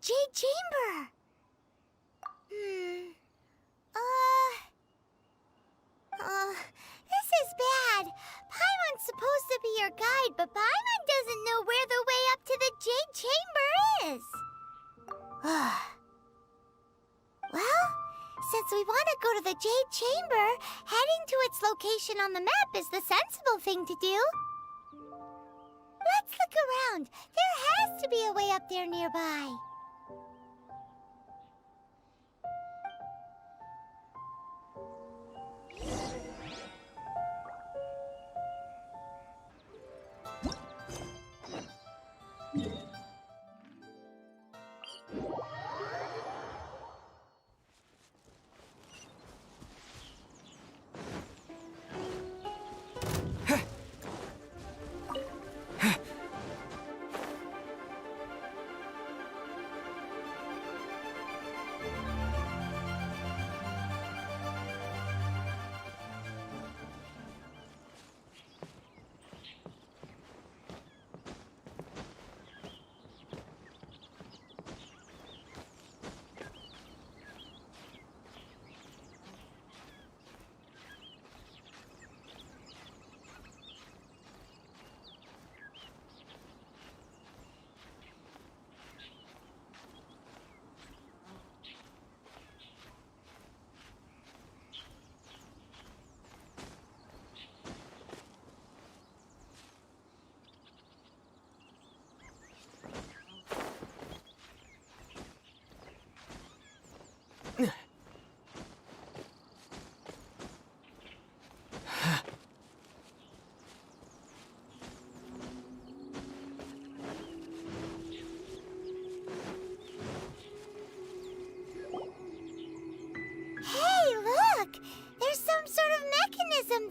Jade Chamber! This is bad. Paimon's supposed to be your guide, but Paimon doesn't know where the way up to the Jade Chamber is. Well, since we want to go to the Jade Chamber, heading to its location on the map is the sensible thing to do. Let's look around. There has to be a way up there nearby.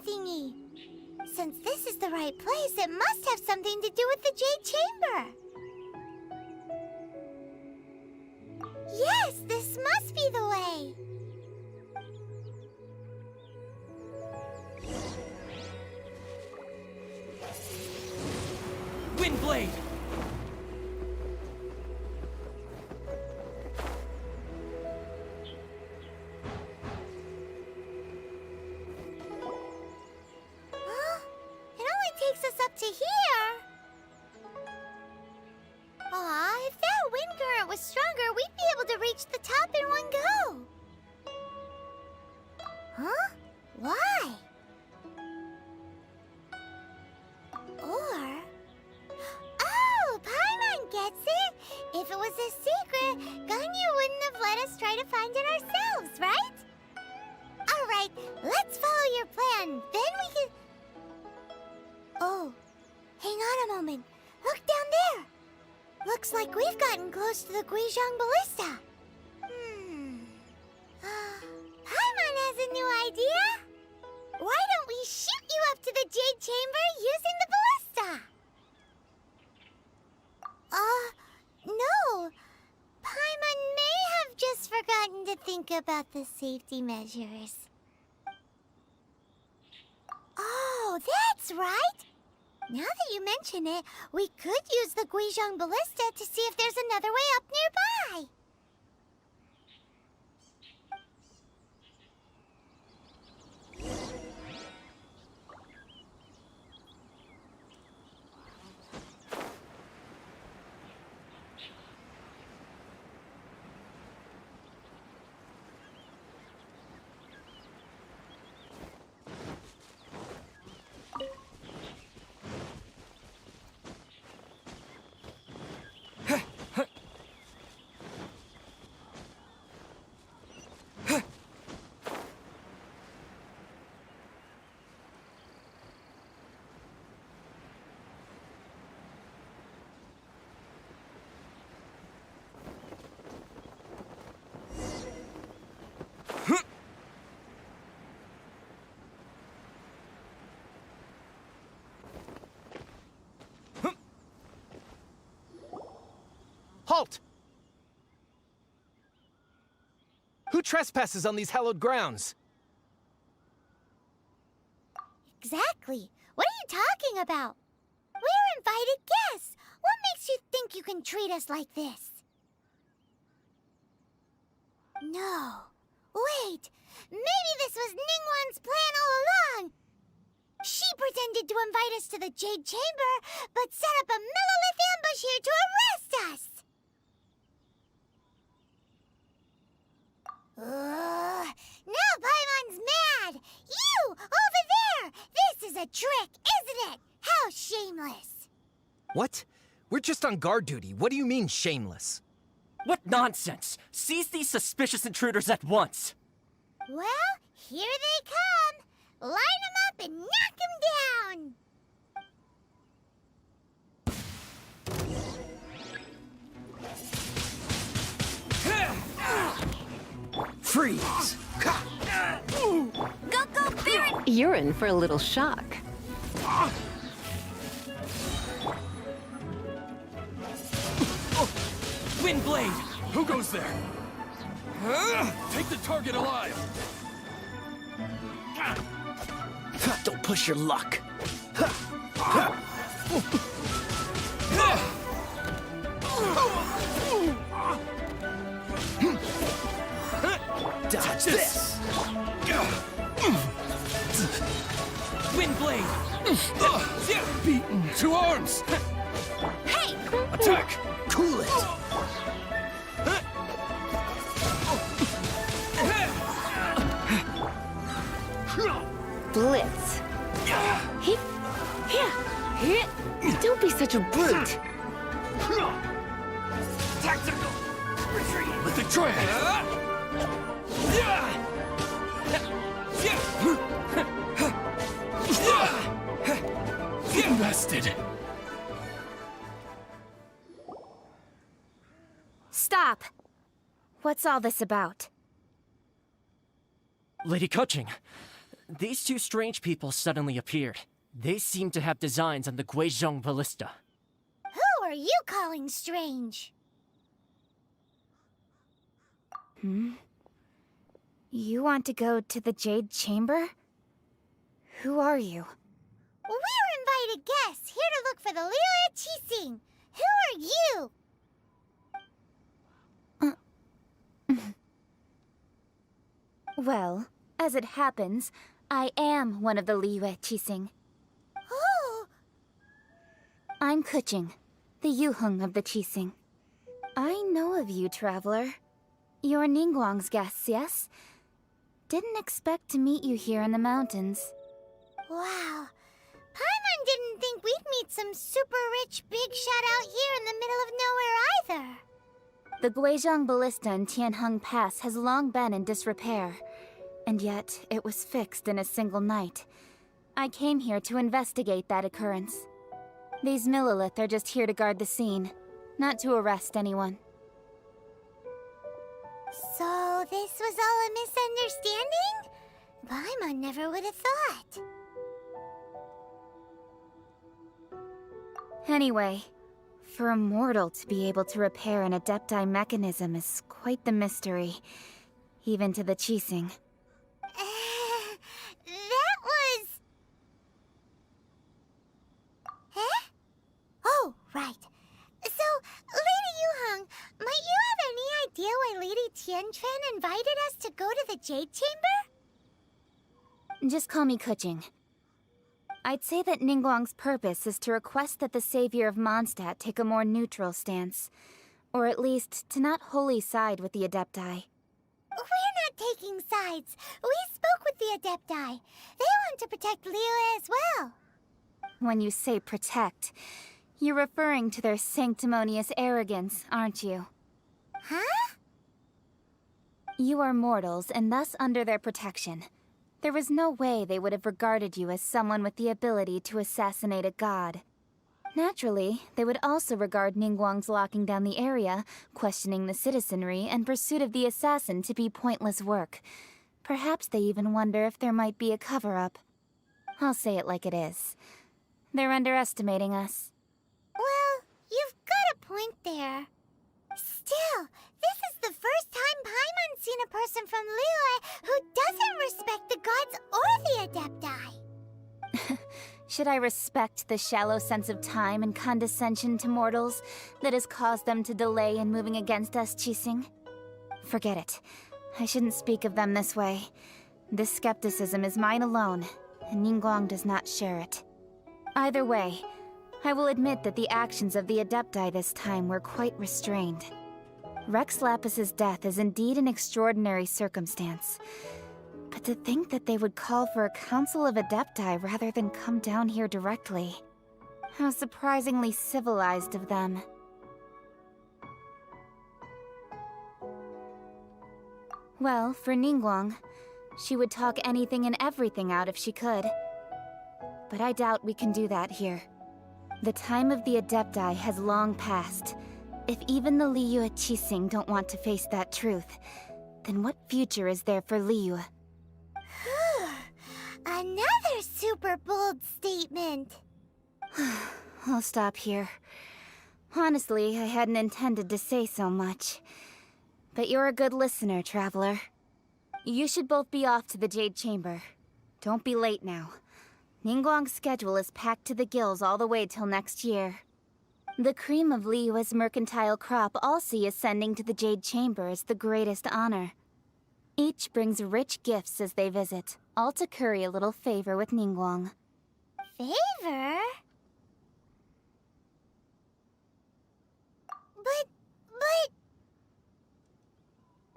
Thingy. Since this is the right place, it must have something to do with the Jade Chamber. Yes, this must be the way. Windblade! To here? Aw, if that wind current was stronger, we'd be able to reach the top in one go. Huh? Why? Or... Oh, Paimon gets it! If it was a secret, Ganyu wouldn't have let us try to find it ourselves, right? Alright, let's follow your plan. Then we can... Oh, hang on a moment. Look down there. Looks like we've gotten close to the Guizhong Ballista. Paimon has a new idea. Why don't we shoot you up to the Jade Chamber using the ballista? No. Paimon may have just forgotten to think about the safety measures. Oh, that's right. Now that you mention it, we could use the Guizhong Ballista to see if there's another way up nearby. Halt! Who trespasses on these hallowed grounds? Exactly. What are you talking about? We're invited guests. What makes you think you can treat us like this? No. Wait. Maybe this was Ningguang's plan all along. She pretended to invite us to the Jade Chamber, but set up a Millilith ambush here to arrest us. Now Paimon's mad! You! Over there! This is a trick, isn't it? How shameless! What? We're just on guard duty. What do you mean, shameless? What nonsense! Seize these suspicious intruders at once! Well, here they come! Line them up and knock them down! Freeze! Go, Baron! You're in for a little shock. Windblade! Who goes there? Take the target alive! Don't push your luck. Dodge this! Windblade! Beaten! To arms! Hey! Attack! Cool it! Blitz. Don't be such a brute. Tactical! Retreat! With the drag! Invested! Stop! What's all this about? Lady Coaching, these two strange people suddenly appeared. They seem to have designs on the Guizhong ballista. Who are you calling strange? You want to go to the Jade Chamber? Who are you? We're invited guests, here to look for the Lilia Qixing. Who are you? Well, as it happens, I am one of the Liyue Qixing. Oh! I'm Kuching, the Yuheng of the Qixing. I know of you, traveler. You're Ningguang's guests, yes? Didn't expect to meet you here in the mountains. Wow. Paimon didn't think we'd meet some super rich big shot out here in the middle of nowhere either. The Guizhong Ballista in Tianheng Pass has long been in disrepair, and yet it was fixed in a single night. I came here to investigate that occurrence. These Millilith are just here to guard the scene, not to arrest anyone. So this was all a misunderstanding? Paimon never would have thought. Anyway, for a mortal to be able to repair an Adepti mechanism is quite the mystery, even to the Qixing. That was... Huh? Oh, right. So, Lady Yuheng, might you have any idea why Lady Tianquan invited us to go to the Jade Chamber? Just call me Kuching. I'd say that Ningguang's purpose is to request that the savior of Mondstadt take a more neutral stance. Or at least, to not wholly side with the Adepti. We're not taking sides. We spoke with the Adepti. They want to protect Liyue as well. When you say protect, you're referring to their sanctimonious arrogance, aren't you? Huh? You are mortals, and thus under their protection. There was no way they would have regarded you as someone with the ability to assassinate a god. Naturally, they would also regard Ningguang's locking down the area, questioning the citizenry, and pursuit of the assassin to be pointless work. Perhaps they even wonder if there might be a cover-up. I'll say it like it is. They're underestimating us. Well, you've got a point there. Still, this is the first time Paimon's seen a person from Liyue who doesn't respect the gods or the Adepti. Should I respect the shallow sense of time and condescension to mortals that has caused them to delay in moving against us, Qixing? Forget it. I shouldn't speak of them this way. This skepticism is mine alone, and Ningguang does not share it. Either way, I will admit that the actions of the Adepti this time were quite restrained. Rex Lapis's death is indeed an extraordinary circumstance. But to think that they would call for a council of Adepti rather than come down here directly. How surprisingly civilized of them. Well, for Ningguang, she would talk anything and everything out if she could. But I doubt we can do that here. The time of the Adepti has long passed. If even the Liyue Qixing don't want to face that truth, then what future is there for Liyue? Another super bold statement. I'll stop here. Honestly, I hadn't intended to say so much. But you're a good listener, Traveler. You should both be off to the Jade Chamber. Don't be late now. Ningguang's schedule is packed to the gills all the way till next year. The cream of Liyue's mercantile crop all see ascending to the Jade Chamber as the greatest honor. Each brings rich gifts as they visit, all to curry a little favor with Ningguang. Favor? But...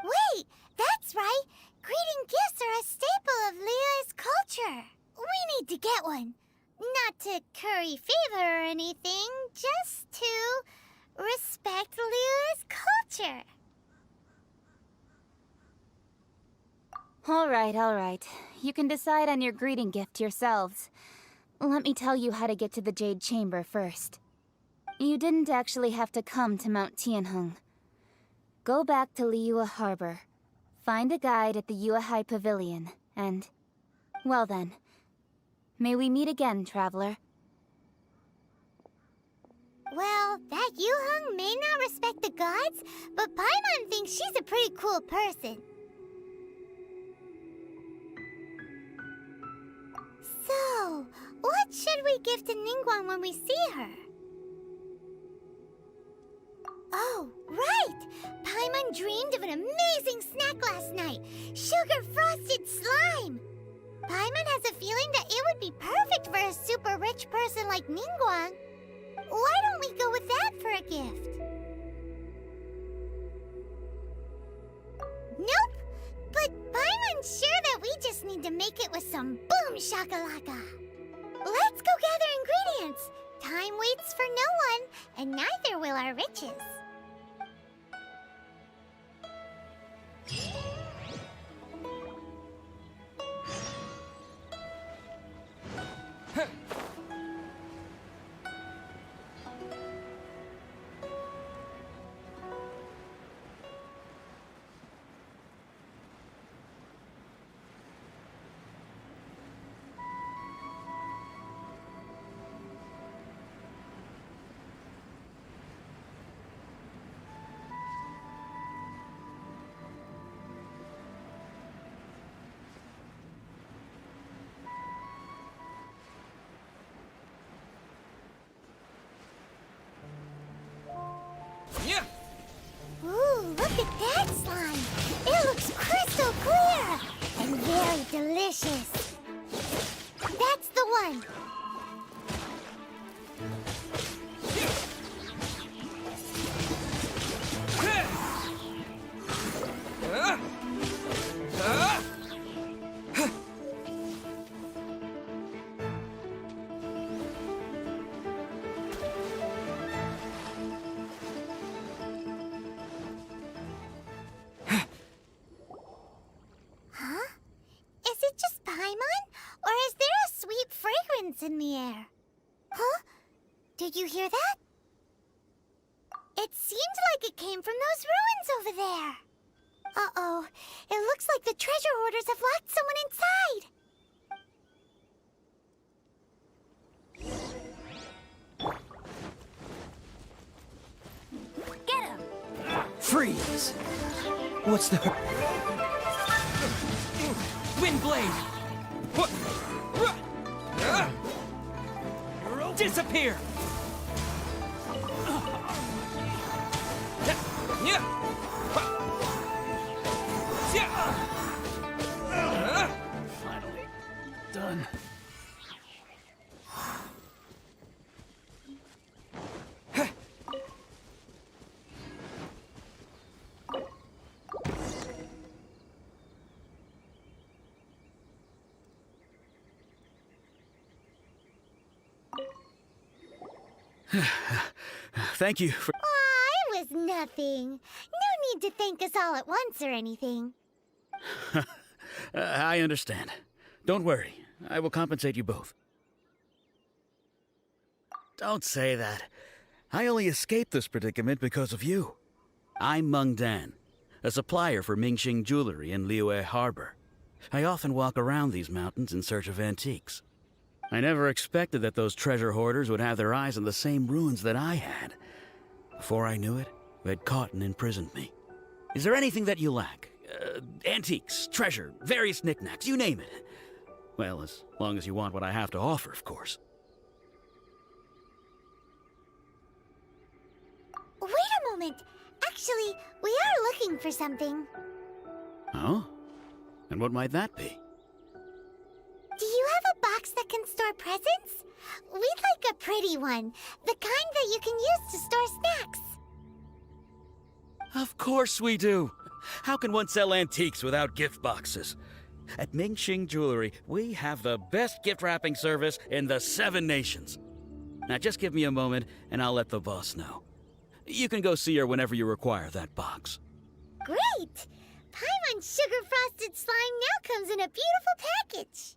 Wait, that's right! Greeting gifts are a staple of Liyue's culture! We need to get one. Not to curry favor or anything, just to respect Liyue's culture. All right. You can decide on your greeting gift yourselves. Let me tell you how to get to the Jade Chamber first. You didn't actually have to come to Mount Tianheng. Go back to Liyue Harbor. Find a guide at the Yuehai Pavilion, and... well then. May we meet again, Traveler. Well, that Yuheng may not respect the gods, but Paimon thinks she's a pretty cool person. So, what should we give to Ningguang when we see her? Oh, right! Paimon dreamed of an amazing snack last night! Sugar-frosted slime! Paimon has a feeling that it would be perfect for a super rich person like Ningguang. Why don't we go with that for a gift? Nope! But Paimon's sure that we just need to make it with some boom shakalaka. Let's go gather ingredients. Time waits for no one, and neither will our riches. Yeah! Ooh, look at that slime! It looks crystal clear! And very delicious! That's the one! In the air. Huh? Did you hear that? It seemed like it came from those ruins over there. Uh-oh. It looks like the treasure hoarders have locked someone inside. Get him! What's the... Wind blade! Disappear! Finally done. Thank you for... Aw, it was nothing. No need to thank us all at once or anything. I understand. Don't worry. I will compensate you both. Don't say that. I only escaped this predicament because of you. I'm Meng Dan, a supplier for Mingxing jewelry in Liyue Harbor. I often walk around these mountains in search of antiques. I never expected that those treasure hoarders would have their eyes on the same ruins that I had. Before I knew it, they'd caught and imprisoned me. Is there anything that you lack? Antiques, treasure, various knickknacks, you name it. Well, as long as you want what I have to offer, of course. Wait a moment. Actually, we are looking for something. Oh? And what might that be? Do you have a box that can store presents? We'd like a pretty one. The kind that you can use to store snacks. Of course we do. How can one sell antiques without gift boxes? At Mingxing Jewelry, we have the best gift wrapping service in the 7 nations. Now just give me a moment and I'll let the boss know. You can go see her whenever you require that box. Great! Paimon's sugar-frosted slime now comes in a beautiful package.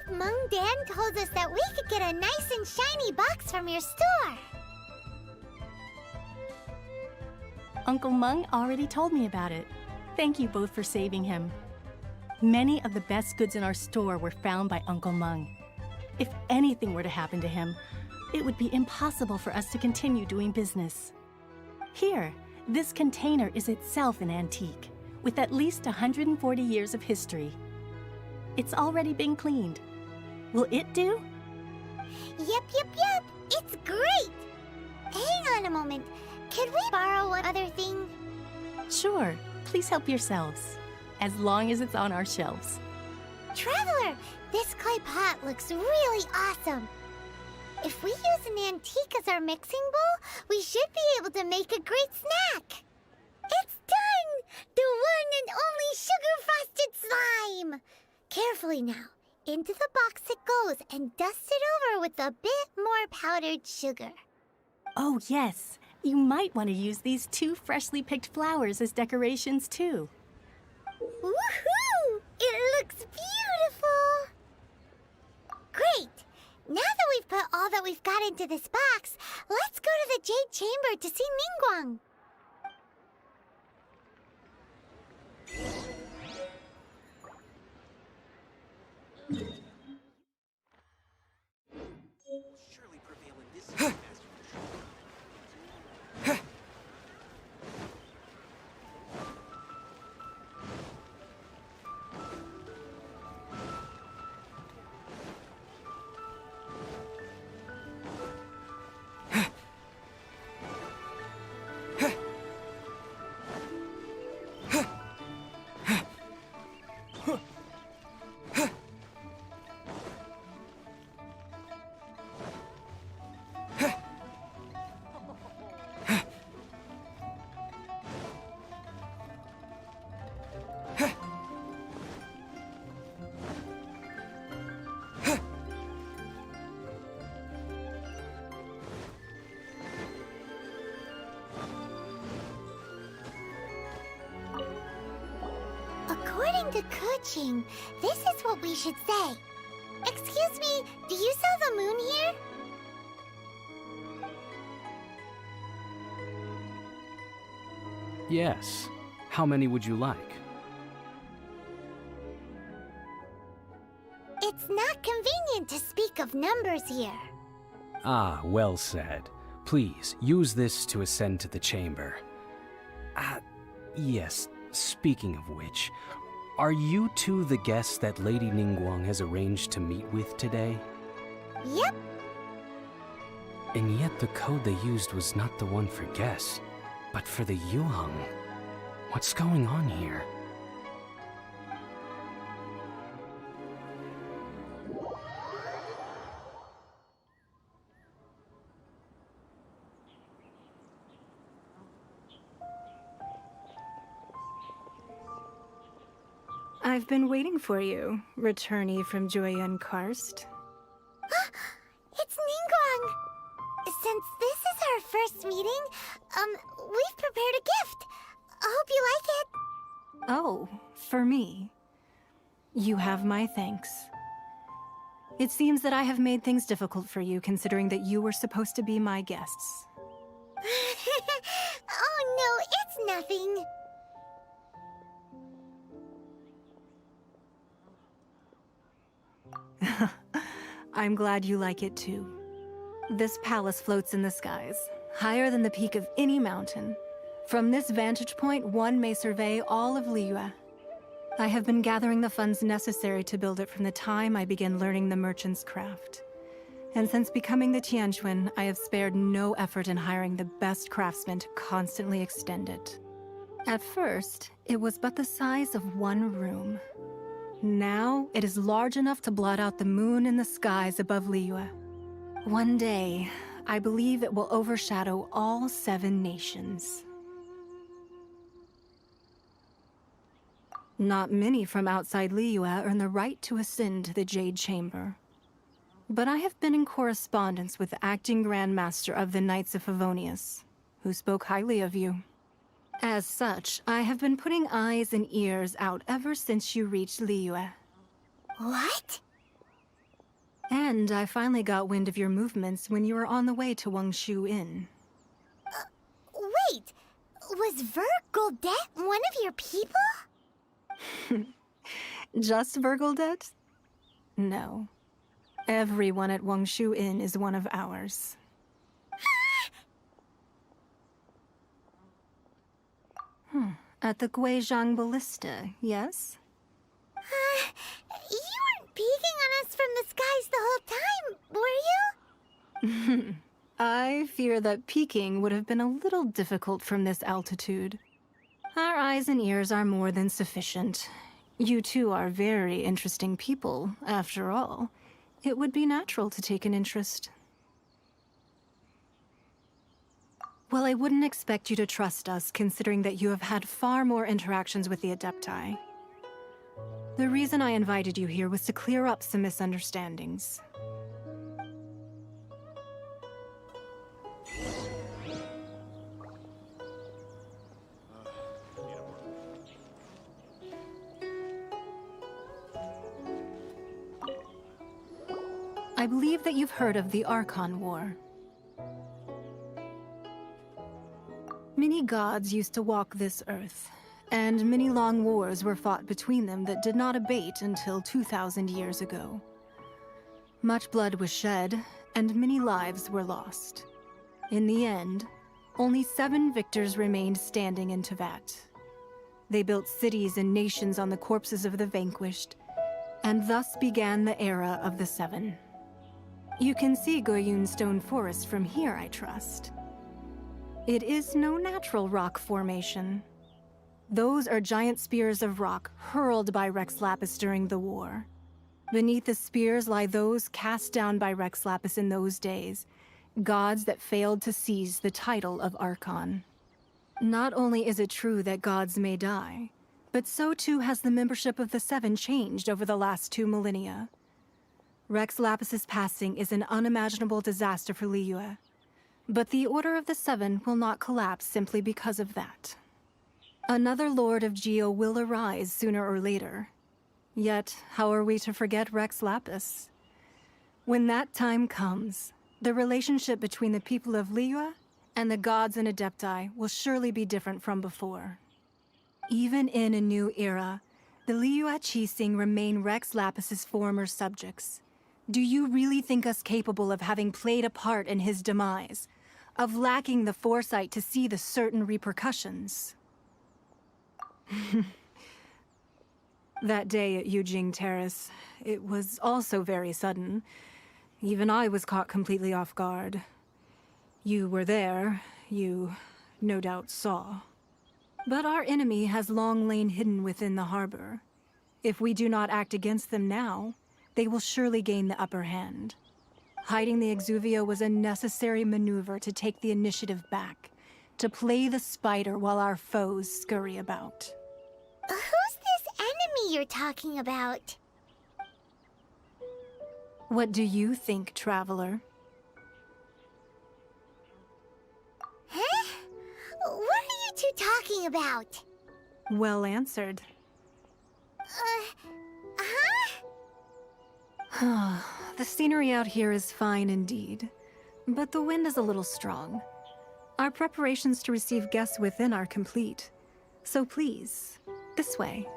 Meng Dan told us that we could get a nice and shiny box from your store. Uncle Meng already told me about it. Thank you both for saving him. Many of the best goods in our store were found by Uncle Meng. If anything were to happen to him, it would be impossible for us to continue doing business. Here, this container is itself an antique, with at least 140 years of history. It's already been cleaned. Will it do? Yep. It's great! Hang on a moment. Could we borrow one other thing? Sure. Please help yourselves. As long as it's on our shelves. Traveler, this clay pot looks really awesome. If we use an antique as our mixing bowl, we should be able to make a great snack. It's done! The one and only sugar-frosted slime! Carefully now. Into the box it goes and dust it over with a bit more powdered sugar. Oh, yes. You might want to use these 2 freshly picked flowers as decorations, too. Woohoo! It looks beautiful! Great! Now that we've put all that we've got into this box, let's go to the Jade Chamber to see Ningguang. Surely prevail in this into Kuching, this is what we should say. Excuse me, do you sell the moon here? Yes. How many would you like? It's not convenient to speak of numbers here. Ah, well said. Please, use this to ascend to the chamber. Yes, speaking of which, are you two the guests that Lady Ningguang has arranged to meet with today? Yep. And yet the code they used was not the one for guests, but for the Yuheng. What's going on here? I've been waiting for you, returnee from Joyun Karst. It's Ningguang. Since this is our first meeting, we've prepared a gift. I hope you like it. Oh, for me. You have my thanks. It seems that I have made things difficult for you, considering that you were supposed to be my guests. Oh no, it's nothing. I'm glad you like it too. This palace floats in the skies, higher than the peak of any mountain. From this vantage point, one may survey all of Liyue. I have been gathering the funds necessary to build it from the time I began learning the merchant's craft. And since becoming the Tianquan, I have spared no effort in hiring the best craftsmen to constantly extend it. At first, it was but the size of one room. Now, it is large enough to blot out the moon in the skies above Liyue. One day, I believe it will overshadow all 7 nations. Not many from outside Liyue earn the right to ascend to the Jade Chamber. But I have been in correspondence with the acting Grand Master of the Knights of Favonius, who spoke highly of you. As such, I have been putting eyes and ears out ever since you reached Liyue. What? And I finally got wind of your movements when you were on the way to Wangshu Inn. Wait, was Vergoldet one of your people? Just Vergoldet? No. Everyone at Wangshu Inn is one of ours. At the Guizhang Ballista, yes? You weren't peeking on us from the skies the whole time, were you? I fear that peeking would have been a little difficult from this altitude. Our eyes and ears are more than sufficient. You two are very interesting people, after all. It would be natural to take an interest. Well, I wouldn't expect you to trust us, considering that you have had far more interactions with the Adepti. The reason I invited you here was to clear up some misunderstandings. I believe that you've heard of the Archon War. Many gods used to walk this earth, and many long wars were fought between them that did not abate until 2,000 years ago. Much blood was shed, and many lives were lost. In the end, only 7 victors remained standing in Teyvat. They built cities and nations on the corpses of the vanquished, and thus began the era of the 7. You can see Goyun Stone Forest from here, I trust. It is no natural rock formation. Those are giant spears of rock hurled by Rex Lapis during the war. Beneath the spears lie those cast down by Rex Lapis in those days, gods that failed to seize the title of Archon. Not only is it true that gods may die, but so too has the membership of the 7 changed over the last 2 millennia. Rex Lapis's passing is an unimaginable disaster for Liyue. But the Order of the 7 will not collapse simply because of that. Another Lord of Geo will arise sooner or later. Yet, how are we to forget Rex Lapis? When that time comes, the relationship between the people of Liyue and the gods and Adepti will surely be different from before. Even in a new era, the Liyue Qixing remain Rex Lapis's former subjects. Do you really think us capable of having played a part in his demise? Of lacking the foresight to see the certain repercussions? That day at Yujing Terrace, it was also very sudden. Even I was caught completely off guard. You were there, you no doubt saw. But our enemy has long lain hidden within the harbor. If we do not act against them now, they will surely gain the upper hand. Hiding the Exuvio was a necessary maneuver to take the initiative back, to play the spider while our foes scurry about. Who's this enemy you're talking about? What do you think, traveler? Huh? What are you two talking about? Well answered. Huh? The scenery out here is fine indeed, but the wind is a little strong. Our preparations to receive guests within are complete. So please, this way.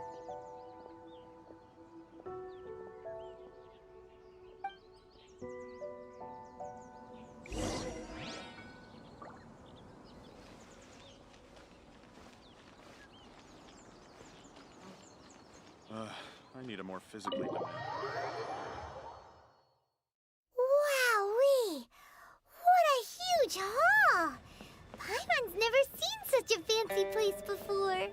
I need a more physically demanding. Wowee! What a huge hall! Paimon's never seen such a fancy place before.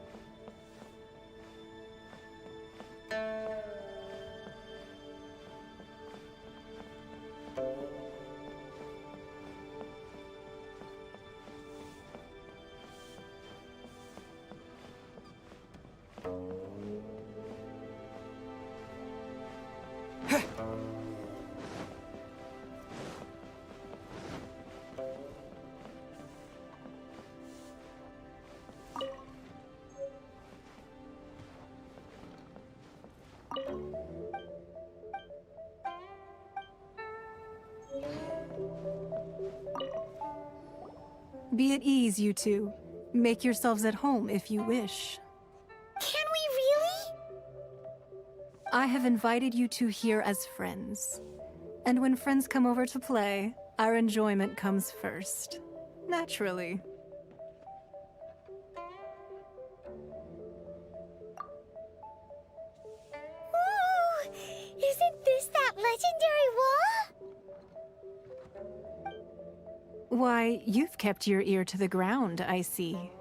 Be at ease, you two. Make yourselves at home if you wish. Can we really? I have invited you two here as friends. And when friends come over to play, our enjoyment comes first. Naturally. Ooh! Isn't this that legendary wall? Why, you've kept your ear to the ground, I see.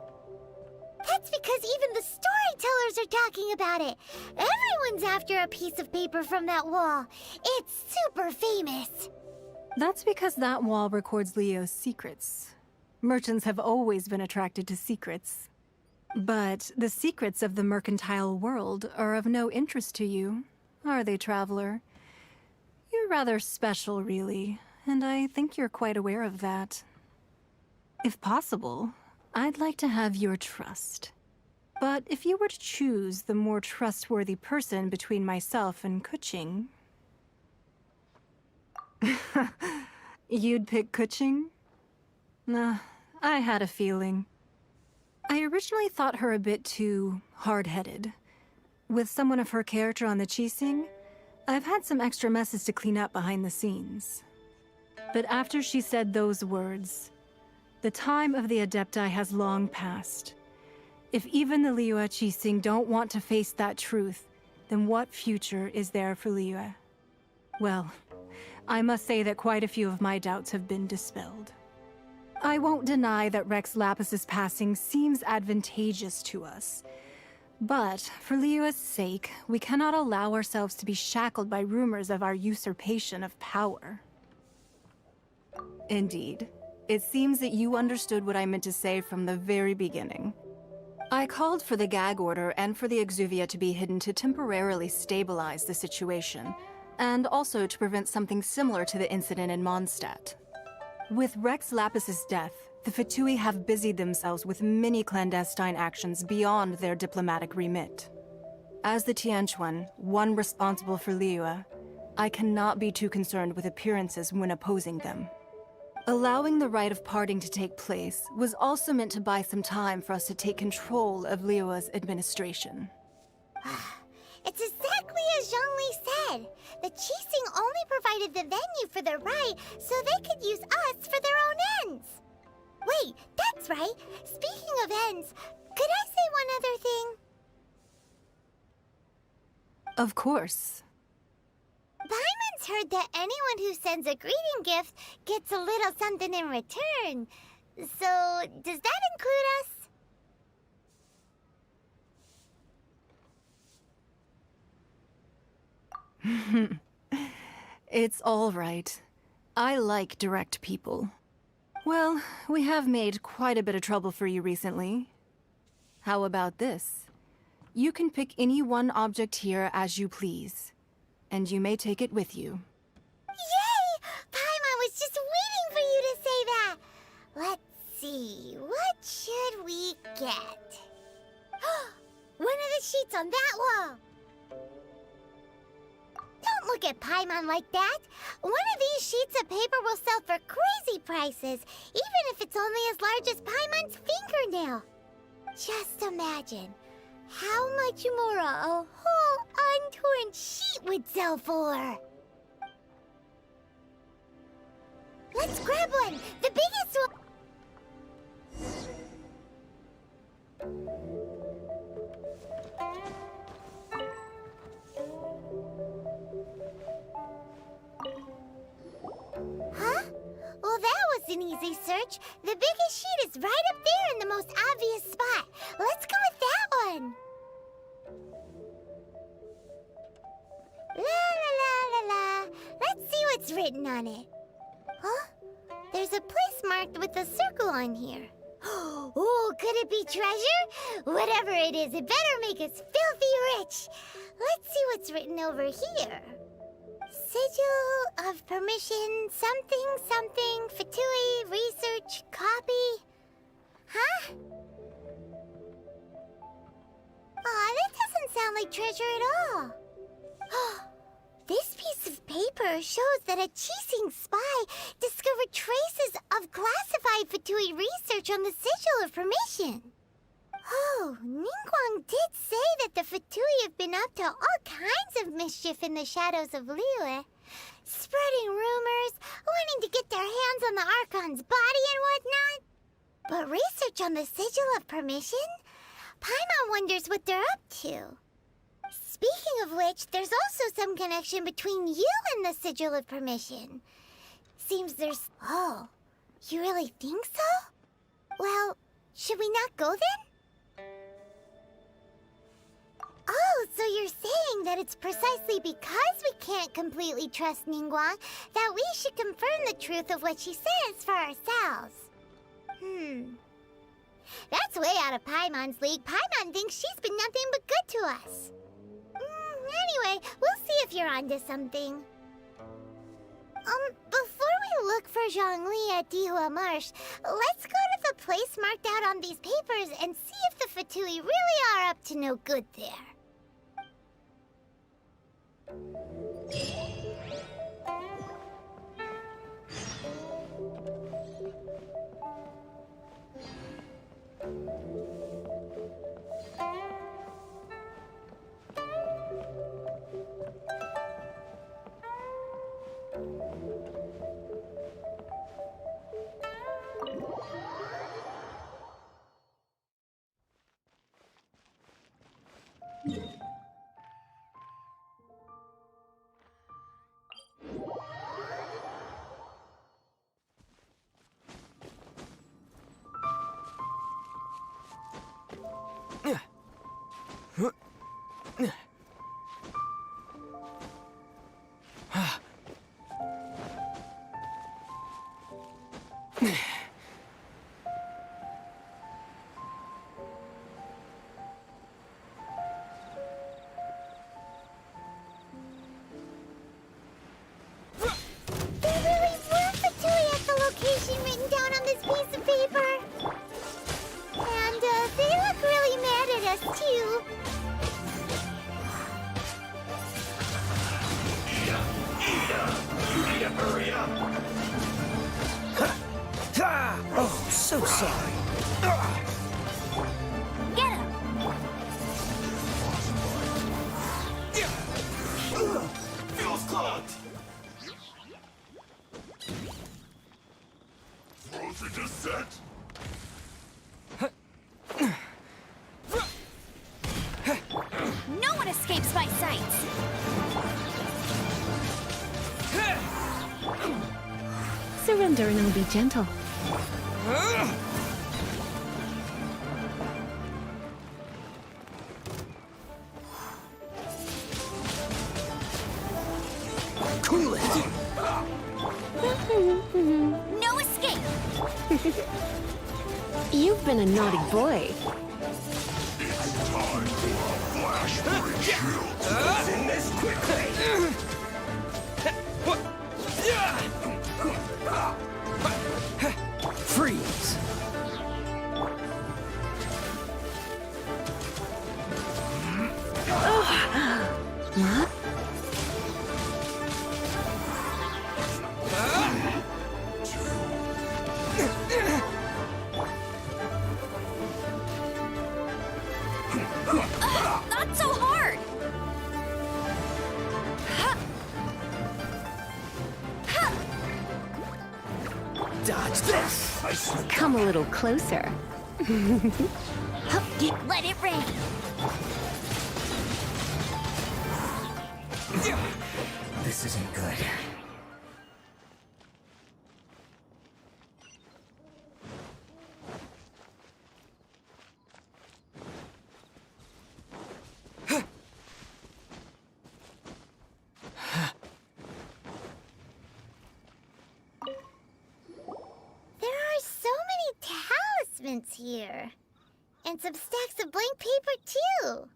That's because even the storytellers are talking about it. Everyone's after a piece of paper from that wall. It's super famous. That's because that wall records Leo's secrets. Merchants have always been attracted to secrets. But the secrets of the mercantile world are of no interest to you, are they, traveler? You're rather special, really, and I think you're quite aware of that. If possible, I'd like to have your trust. But if you were to choose the more trustworthy person between myself and Kuching... You'd pick Kuching? Nah, I had a feeling. I originally thought her a bit too hard-headed. With someone of her character on the Qixing, I've had some extra messes to clean up behind the scenes. But after she said those words, the time of the Adepti has long passed. If even the Liyue Qixing don't want to face that truth, then what future is there for Liyue? Well, I must say that quite a few of my doubts have been dispelled. I won't deny that Rex Lapis's passing seems advantageous to us. But for Liyue's sake, we cannot allow ourselves to be shackled by rumors of our usurpation of power. Indeed. It seems that you understood what I meant to say from the very beginning. I called for the gag order and for the Exuvia to be hidden to temporarily stabilize the situation, and also to prevent something similar to the incident in Mondstadt. With Rex Lapis's death, the Fatui have busied themselves with many clandestine actions beyond their diplomatic remit. As the Tianquan, one responsible for Liyue, I cannot be too concerned with appearances when opposing them. Allowing the rite of parting to take place was also meant to buy some time for us to take control of Liyue's administration. It's exactly as Zhongli said. The Qixing only provided the venue for their rite so they could use us for their own ends. Wait, that's right. Speaking of ends, could I say one other thing? Of course. Paimon's heard that anyone who sends a greeting gift gets a little something in return. So, does that include us? It's all right. I like direct people. Well, we have made quite a bit of trouble for you recently. How about this? You can pick any one object here as you please, and you may take it with you. Yay! Paimon was just waiting for you to say that! Let's see, what should we get? One of the sheets on that wall! Don't look at Paimon like that! One of these sheets of paper will sell for crazy prices, even if it's only as large as Paimon's fingernail. Just imagine how much more a whole untorn sheet would sell for. Let's grab one! The biggest one! Huh? Well, that was an easy search. The biggest sheet is right up there in the most obvious spot. Let's go with that one. La la la la la. Let's see what's written on it. Huh? There's a place marked with a circle on here. Oh, could it be treasure? Whatever it is, it better make us filthy rich. Let's see what's written over here. Sigil of permission, something, something, Fatui, research, copy. Huh? Aw, that doesn't sound like treasure at all. This piece of paper shows that a Qixing spy discovered traces of classified Fatui research on the Sigil of Permission. Oh, Ningguang did say that the Fatui have been up to all kinds of mischief in the shadows of Liyue, spreading rumors, wanting to get their hands on the Archon's body and whatnot. But research on the Sigil of Permission? Paimon wonders what they're up to. Speaking of which, there's also some connection between you and the Sigil of Permission. Seems there's... Oh, you really think so? Well, should we not go then? Oh, so you're saying that it's precisely because we can't completely trust Ningguang that we should confirm the truth of what she says for ourselves. That's way out of Paimon's league. Paimon thinks she's been nothing but good to us. Anyway, we'll see if you're onto something. Before we look for Zhongli at Dihua Marsh, let's go to the place marked out on these papers and see if the Fatui really are up to no good there. There really were Fatui at the location written down on this piece of paper! so sorry. Get him! Feels clogged. Frozen descent. No one escapes my sights! Surrender and I'll be gentle. Cool it. No escape! You've been a naughty boy. It's time for a flash break shield. What's in this quickly? Freeze. What? Not so hard! Dodge this. Come a little closer. Let it rain! This isn't good. Here. And some stacks of blank paper, too.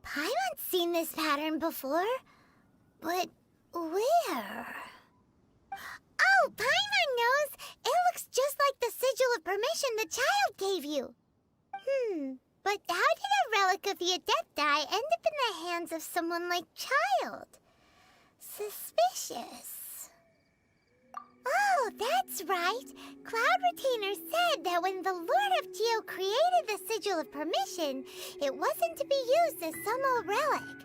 Paimon's seen this pattern before. But where? Oh, Paimon knows! It looks just like the sigil of permission the child gave you. But how did a relic of the Adepti end up in the hands of someone like Child? Suspicious. Oh, that's right. Cloud Retainer said that when the Lord of Geo created the Sigil of Permission, it wasn't to be used as some old relic.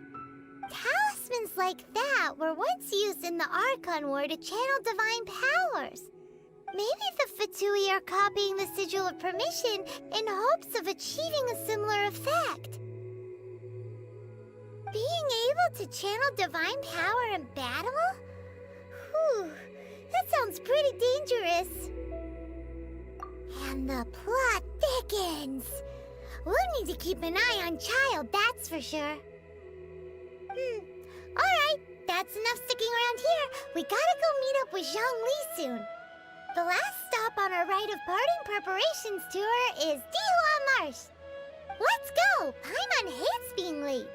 Talismans like that were once used in the Archon War to channel divine powers. Maybe the Fatui are copying the Sigil of Permission in hopes of achieving a similar effect. Being able to channel divine power in battle? Whew. That sounds pretty dangerous. And the plot thickens. We'll need to keep an eye on Child, that's for sure. Alright, that's enough sticking around here. We gotta go meet up with Zhongli soon. The last stop on our rite of parting preparations tour is Dihua Marsh. Let's go! Paimon hates being late.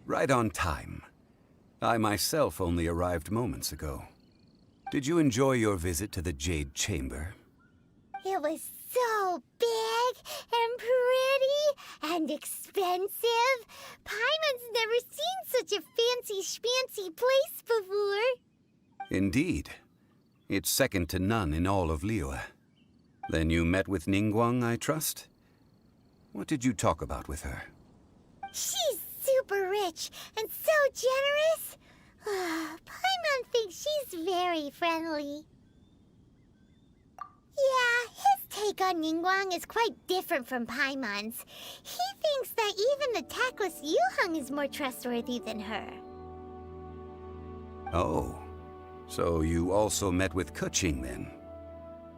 Right on time. I myself only arrived moments ago. Did you enjoy your visit to the Jade Chamber? It was so big and pretty and expensive. Paimon's never seen such a fancy-schmancy place before. Indeed. It's second to none in all of Liyue. Then you met with Ningguang, I trust? What did you talk about with her? She's super rich and so generous. Paimon thinks she's very friendly. Yeah, his take on Ningguang is quite different from Paimon's. He thinks that even the tactless Yuheng is more trustworthy than her. Oh, so you also met with Keqing then?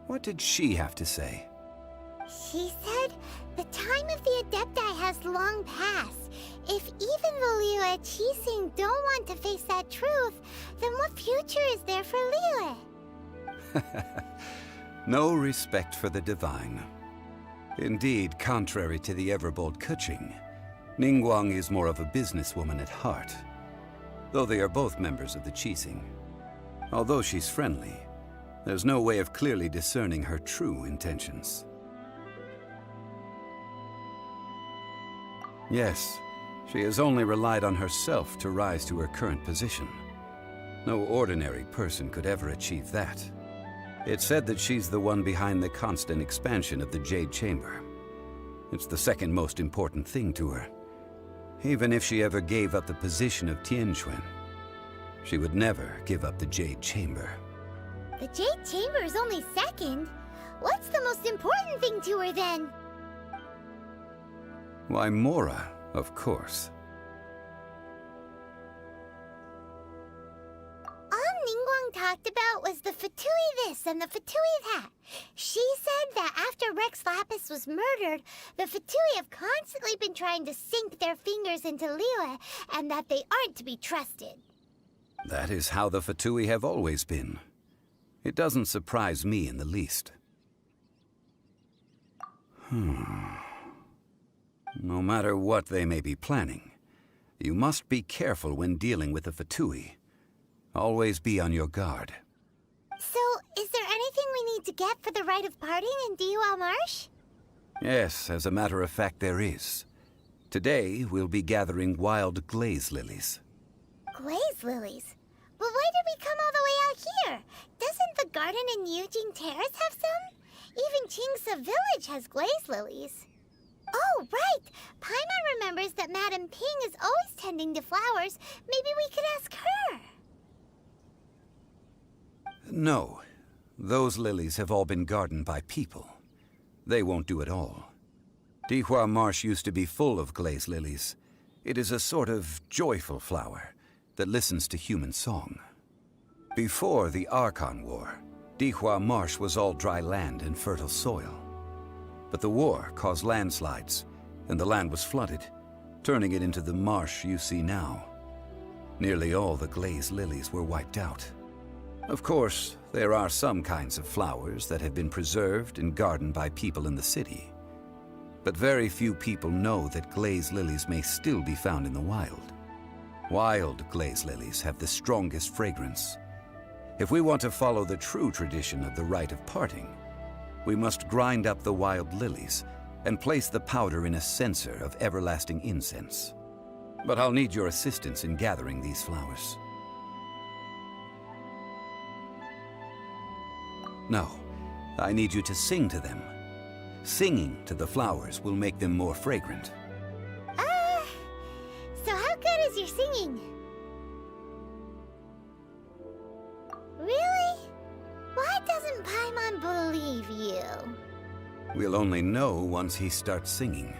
What did she have to say? She said, the time of the Adepti has long passed. If even the Liyue Qixing don't want to face that truth, then what future is there for Liyue? No respect for the divine. Indeed, contrary to the ever-bold Keqing, Ningguang is more of a businesswoman at heart, though they are both members of the Qixing. Although she's friendly, there's no way of clearly discerning her true intentions. Yes, she has only relied on herself to rise to her current position. No ordinary person could ever achieve that. It's said that she's the one behind the constant expansion of the Jade Chamber. It's the second most important thing to her. Even if she ever gave up the position of Tianquan, she would never give up the Jade Chamber. The Jade Chamber is only second. What's the most important thing to her then? Why, Mora, of course. All Ningguang talked about was the Fatui this and the Fatui that. She said that after Rex Lapis was murdered, the Fatui have constantly been trying to sink their fingers into Liyue, and that they aren't to be trusted. That is how the Fatui have always been. It doesn't surprise me in the least. No matter what they may be planning, you must be careful when dealing with the Fatui. Always be on your guard. So, is there anything we need to get for the rite of parting in Dihua Marsh? Yes, as a matter of fact, there is. Today, we'll be gathering wild glaze lilies. Glaze lilies? But why did we come all the way out here? Doesn't the garden in Yujing Terrace have some? Even Qingse Village has glaze lilies. Oh, right! Paimon remembers that Madame Ping is always tending to flowers. Maybe we could ask her. No. Those lilies have all been gardened by people. They won't do it all. Dihua Marsh used to be full of glaze lilies. It is a sort of joyful flower that listens to human song. Before the Archon War, Dihua Marsh was all dry land and fertile soil. But the war caused landslides, and the land was flooded, turning it into the marsh you see now. Nearly all the glaze lilies were wiped out. Of course, there are some kinds of flowers that have been preserved and gardened by people in the city. But very few people know that glaze lilies may still be found in the wild. Wild glaze lilies have the strongest fragrance. If we want to follow the true tradition of the rite of parting, we must grind up the wild lilies and place the powder in a censer of everlasting incense. But I'll need your assistance in gathering these flowers. No, I need you to sing to them. Singing to the flowers will make them more fragrant. So how good is your singing? Really? Why doesn't Paimon believe you? We'll only know once he starts singing.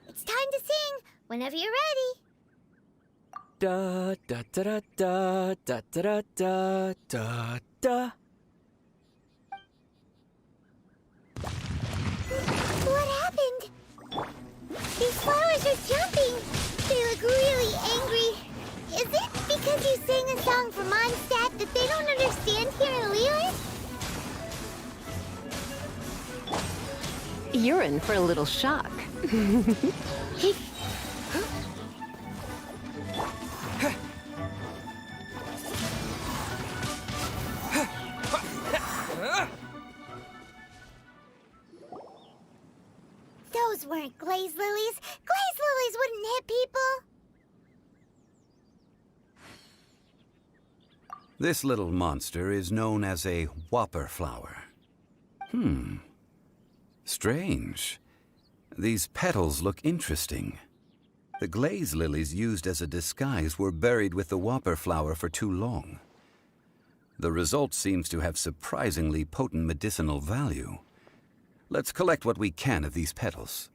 It's time to sing, whenever you're ready. Da da da da da da da da da. What happened? These flowers are jumping. They look really angry. Is it because you sang a song for Mondstadt that they don't understand here in Liyue? You're in for a little shock. Those weren't glaze lilies. Glaze lilies wouldn't hit people. This little monster is known as a whopper flower. Strange. These petals look interesting. The glaze lilies used as a disguise were buried with the whopper flower for too long. The result seems to have surprisingly potent medicinal value. Let's collect what we can of these petals.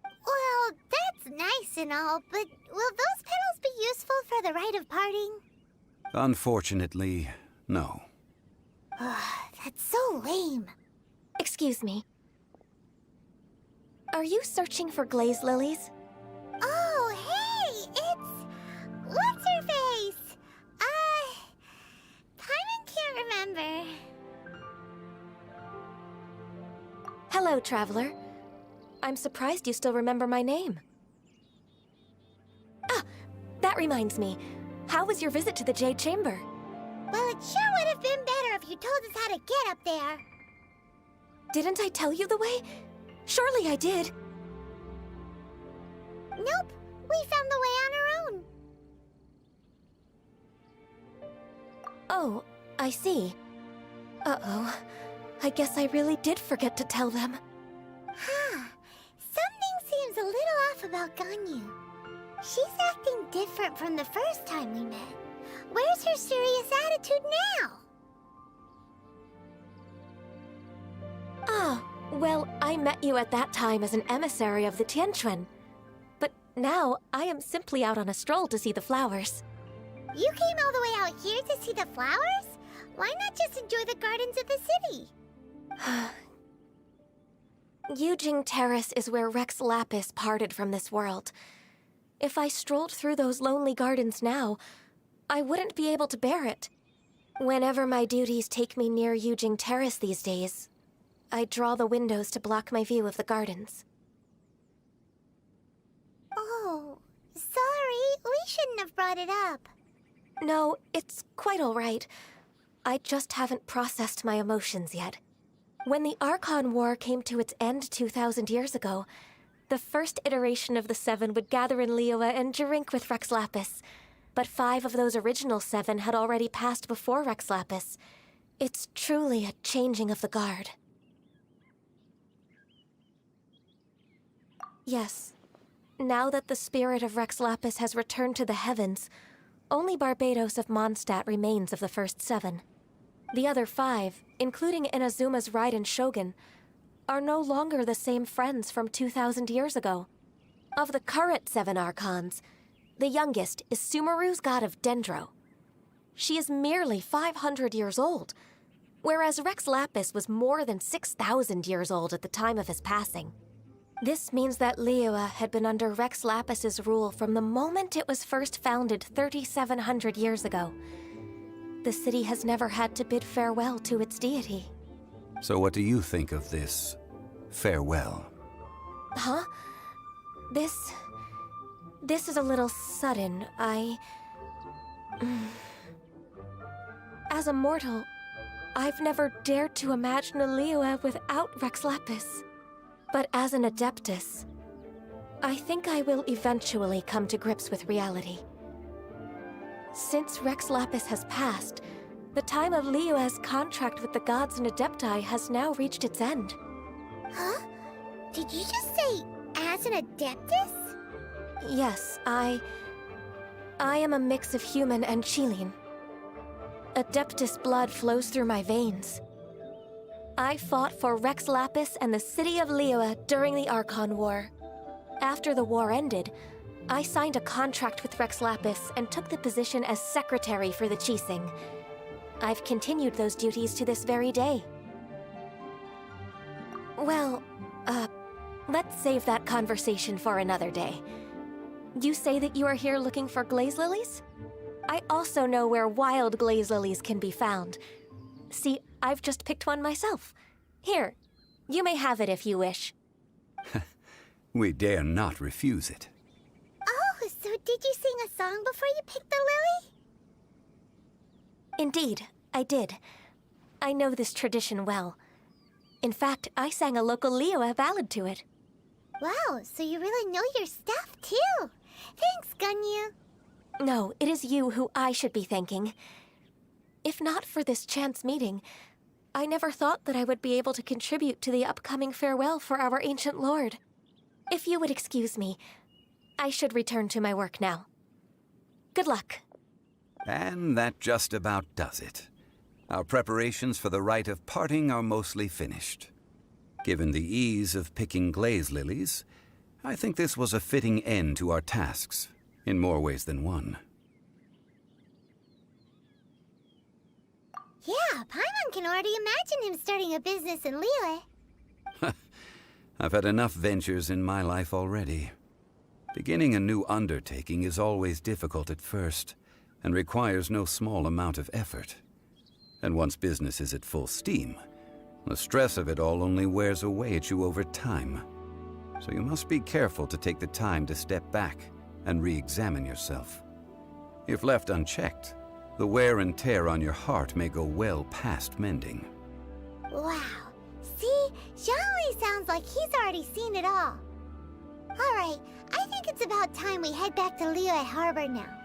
Well, that's nice and all, but will those petals be useful for the rite of parting? Unfortunately, no. That's so lame. Excuse me. Are you searching for glaze lilies? Oh, hey! It's... What's-her-face? Paimon can't remember. Hello, traveler. I'm surprised you still remember my name. Ah, that reminds me. How was your visit to the Jade Chamber? Well, it sure would have been better if you told us how to get up there. Didn't I tell you the way? Surely I did. Nope, we found the way on our own. Oh, I see. Uh-oh. I guess I really did forget to tell them. Huh. Something seems a little off about Ganyu. She's acting different from the first time we met. Where's her serious attitude now? Ah, well, I met you at that time as an emissary of the Tianquan. But now, I am simply out on a stroll to see the flowers. You came all the way out here to see the flowers? Why not just enjoy the gardens of the city? Yujing Terrace is where Rex Lapis parted from this world. If I strolled through those lonely gardens now, I wouldn't be able to bear it. Whenever my duties take me near Yujing Terrace these days, I draw the windows to block my view of the gardens. Oh, sorry. We shouldn't have brought it up. No, it's quite all right. I just haven't processed my emotions yet. When the Archon War came to its end 2,000 years ago, the first iteration of the Seven would gather in Liyue and drink with Rex Lapis. But 5 of those original 7 had already passed before Rex Lapis. It's truly a changing of the guard. Yes. Now that the spirit of Rex Lapis has returned to the heavens, only Barbados of Mondstadt remains of the first 7. The other 5, including Inazuma's Raiden Shogun, are no longer the same friends from 2,000 years ago. Of the current 7 Archons, the youngest is Sumeru's god of Dendro. She is merely 500 years old, whereas Rex Lapis was more than 6,000 years old at the time of his passing. This means that Liyue had been under Rex Lapis's rule from the moment it was first founded 3,700 years ago. The city has never had to bid farewell to its deity. So what do you think of this farewell? Huh? This is a little sudden. As a mortal, I've never dared to imagine a Liyue without Rex Lapis. But as an Adeptus, I think I will eventually come to grips with reality. Since Rex Lapis has passed, the time of Liyue's contract with the gods and Adepti has now reached its end. Huh? Did you just say, as an Adeptus? Yes, I am a mix of human and Chilean. Adeptus blood flows through my veins. I fought for Rex Lapis and the city of Liyue during the Archon War. After the war ended, I signed a contract with Rex Lapis and took the position as secretary for the Qixing. I've continued those duties to this very day. Well, let's save that conversation for another day. You say that you are here looking for glaze lilies? I also know where wild glaze lilies can be found. See, I've just picked one myself. Here, you may have it if you wish. We dare not refuse it. Oh, so did you sing a song before you picked the lily? Indeed, I did. I know this tradition well. In fact, I sang a local Liyue ballad to it. Wow, so you really know your stuff, too. Thanks, Ganyu. No, it is you who I should be thanking. If not for this chance meeting, I never thought that I would be able to contribute to the upcoming farewell for our ancient lord. If you would excuse me, I should return to my work now. Good luck. And that just about does it. Our preparations for the rite of parting are mostly finished. Given the ease of picking glaze lilies, I think this was a fitting end to our tasks, in more ways than one. Yeah, Paimon can already imagine him starting a business in Liyue. I've had enough ventures in my life already. Beginning a new undertaking is always difficult at first, and requires no small amount of effort. And once business is at full steam, the stress of it all only wears away at you over time. So you must be careful to take the time to step back and re-examine yourself. If left unchecked, the wear and tear on your heart may go well past mending. Wow. See? Zhongli sounds like he's already seen it all. Alright, I think it's about time we head back to Liyue Harbor now.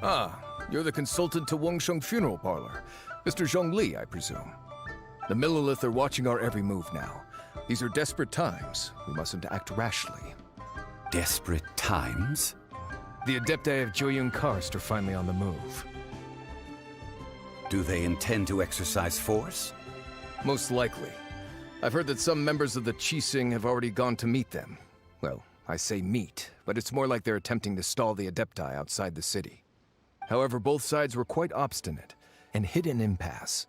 Ah, you're the consultant to Wangsheng Funeral Parlor. Mr. Zhongli, I presume. The Millilith are watching our every move now. These are desperate times. We mustn't act rashly. Desperate times? The Adepti of Joyun Karst are finally on the move. Do they intend to exercise force? Most likely. I've heard that some members of the Qixing have already gone to meet them. Well, I say meet, but it's more like they're attempting to stall the Adepti outside the city. However, both sides were quite obstinate and hit an impasse.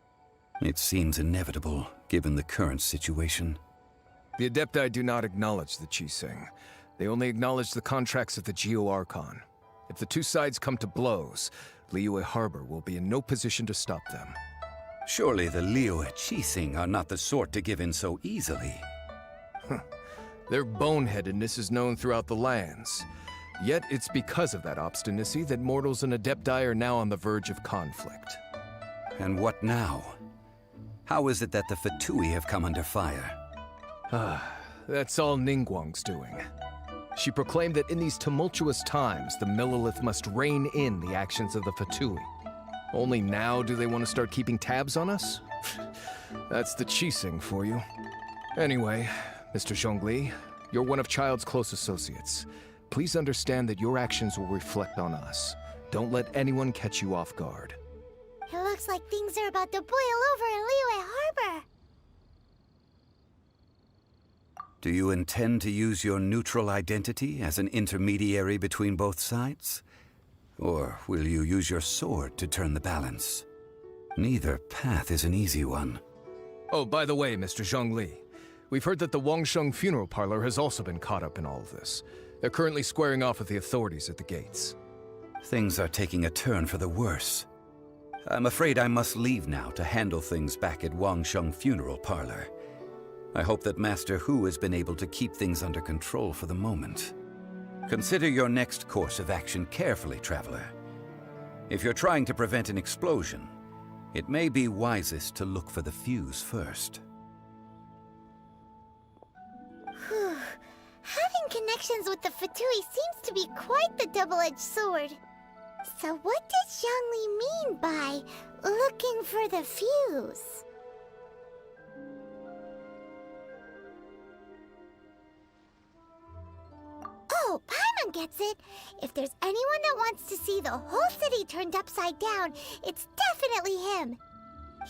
It seems inevitable, given the current situation. The Adepti do not acknowledge the Qixing. They only acknowledge the contracts of the Geo-Archon. If the two sides come to blows, Liyue Harbor will be in no position to stop them. Surely the Liyue Qixing are not the sort to give in so easily. Their boneheadedness is known throughout the lands. Yet it's because of that obstinacy that mortals and Adepti are now on the verge of conflict. And what now? How is it that the Fatui have come under fire? That's all Ningguang's doing. She proclaimed that in these tumultuous times, the Millilith must rein in the actions of the Fatui. Only now do they want to start keeping tabs on us? That's the Qixing for you. Anyway, Mr. Zhongli, you're one of Child's close associates. Please understand that your actions will reflect on us. Don't let anyone catch you off guard. It looks like things are about to boil over in Liyue Harbor. Do you intend to use your neutral identity as an intermediary between both sides? Or will you use your sword to turn the balance? Neither path is an easy one. Oh, by the way, Mr. Zhongli, we've heard that the Wangsheng Funeral Parlor has also been caught up in all of this. They're currently squaring off with the authorities at the gates. Things are taking a turn for the worse. I'm afraid I must leave now to handle things back at Wangsheng Funeral Parlor. I hope that Master Hu has been able to keep things under control for the moment. Consider your next course of action carefully, Traveler. If you're trying to prevent an explosion, it may be wisest to look for the fuse first. Having connections with the Fatui seems to be quite the double-edged sword. So what does Zhongli mean by looking for the fuse? Oh, Paimon gets it. If there's anyone that wants to see the whole city turned upside down, it's definitely him.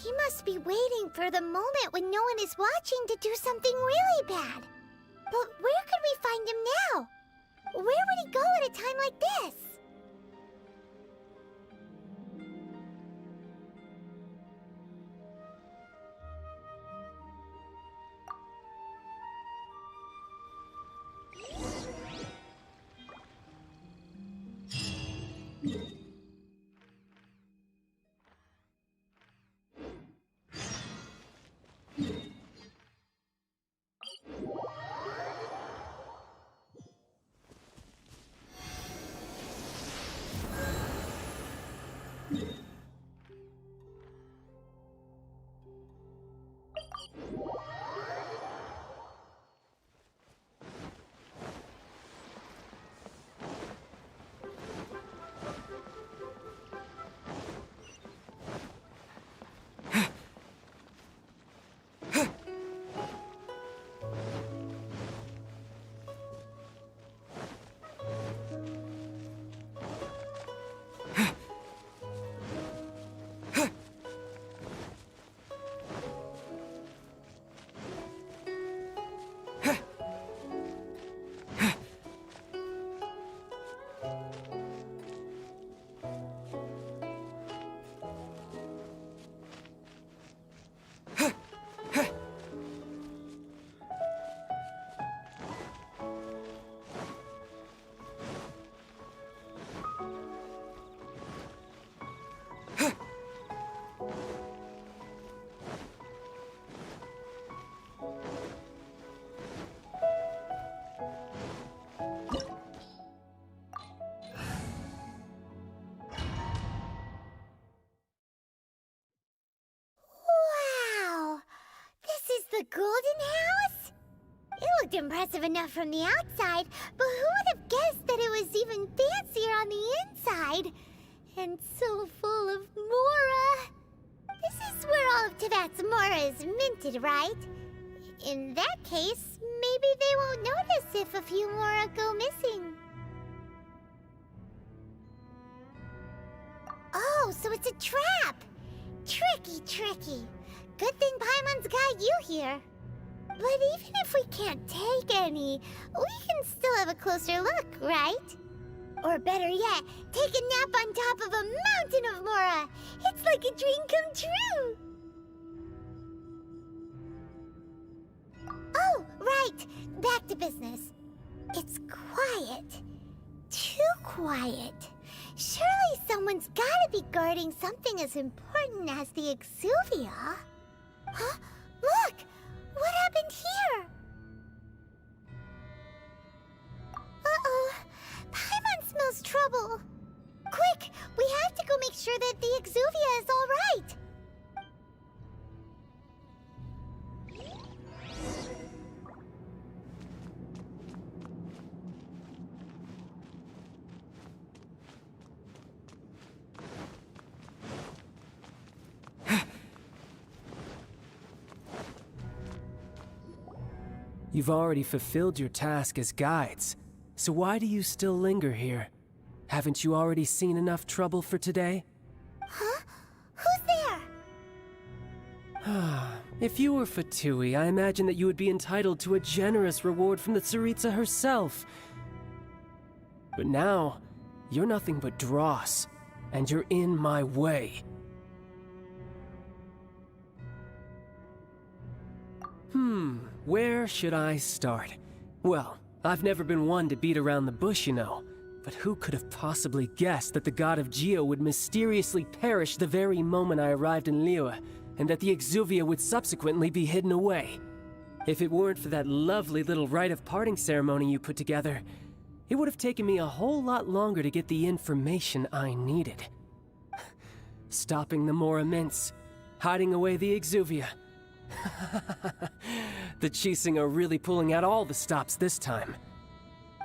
He must be waiting for the moment when no one is watching to do something really bad. But where could we find him now? Where would he go at a time like this? The golden house? It looked impressive enough from the outside, but who would have guessed that it was even fancier on the inside? And so full of Mora. This is where all of Teyvat's Mora is minted, right? In that case, maybe they won't notice if a few Mora go missing. Oh, so it's a trap! Tricky, tricky. Good thing Paimon's got you here. But even if we can't take any, we can still have a closer look, right? Or better yet, take a nap on top of a mountain of Mora. It's like a dream come true. Oh, right. Back to business. It's quiet. Too quiet. Surely someone's gotta be guarding something as important as the Exuvia. Huh? Look! What happened here? Uh-oh. Paimon smells trouble. Quick! We have to go make sure that the Exuvia is all right. You've already fulfilled your task as guides, so why do you still linger here? Haven't you already seen enough trouble for today? Huh? Who's there? If you were Fatui, I imagine that you would be entitled to a generous reward from the Tsaritsa herself. But now, you're nothing but dross, and you're in my way. Where should I start? Well, I've never been one to beat around the bush, you know. But who could have possibly guessed that the god of Geo would mysteriously perish the very moment I arrived in Liyue, and that the Exuvia would subsequently be hidden away? If it weren't for that lovely little rite of parting ceremony you put together, it would have taken me a whole lot longer to get the information I needed. Stopping the Mora mints, hiding away the Exuvia. The Chising are really pulling out all the stops this time.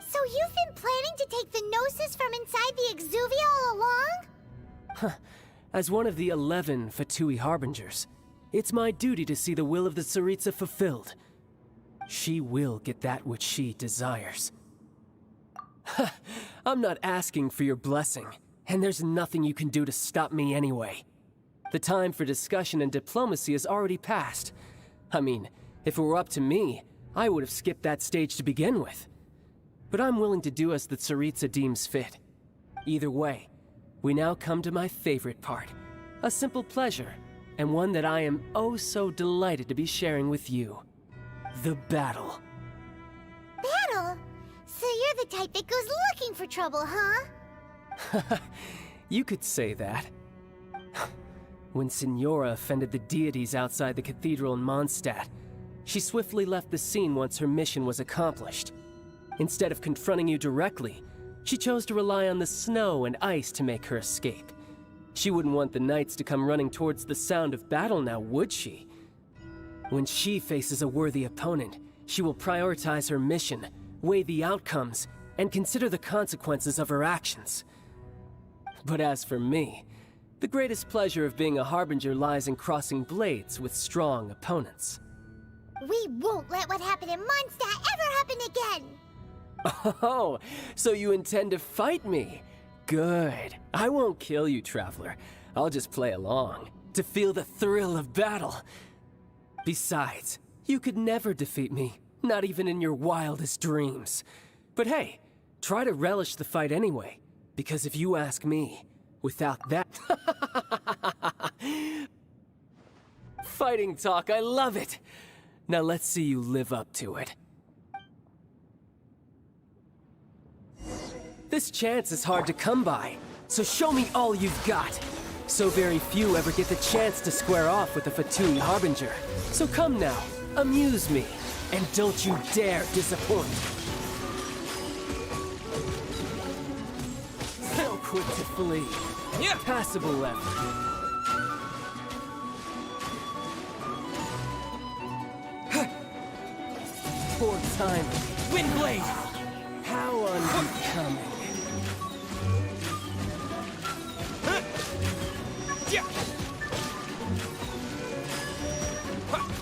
So you've been planning to take the Gnosis from inside the Exuvia all along? As one of the 11 Fatui Harbingers, it's my duty to see the will of the Tsaritsa fulfilled. She will get that which she desires. I'm not asking for your blessing, and there's nothing you can do to stop me anyway. The time for discussion and diplomacy has already passed. I mean, if it were up to me, I would have skipped that stage to begin with. But I'm willing to do as the Tsaritsa deems fit. Either way, we now come to my favorite part. A simple pleasure, and one that I am oh so delighted to be sharing with you. The battle. Battle? So you're the type that goes looking for trouble, huh? You could say that. When Signora offended the deities outside the cathedral in Mondstadt, she swiftly left the scene once her mission was accomplished. Instead of confronting you directly, she chose to rely on the snow and ice to make her escape. She wouldn't want the knights to come running towards the sound of battle now, would she? When she faces a worthy opponent, she will prioritize her mission, weigh the outcomes, and consider the consequences of her actions. But as for me, the greatest pleasure of being a harbinger lies in crossing blades with strong opponents. We won't let what happened in Mondstadt ever happen again! Oh, so you intend to fight me? Good. I won't kill you, Traveler. I'll just play along, to feel the thrill of battle. Besides, you could never defeat me, not even in your wildest dreams. But hey, try to relish the fight anyway, because if you ask me, without that... Fighting talk, I love it! Now let's see you live up to it. This chance is hard to come by, so show me all you've got. So very few ever get the chance to square off with a Fatui Harbinger. So come now, amuse me, and don't you dare disappoint. So quick to flee. Yeah. Passable effort. Poor time. Windblade! How unbecoming.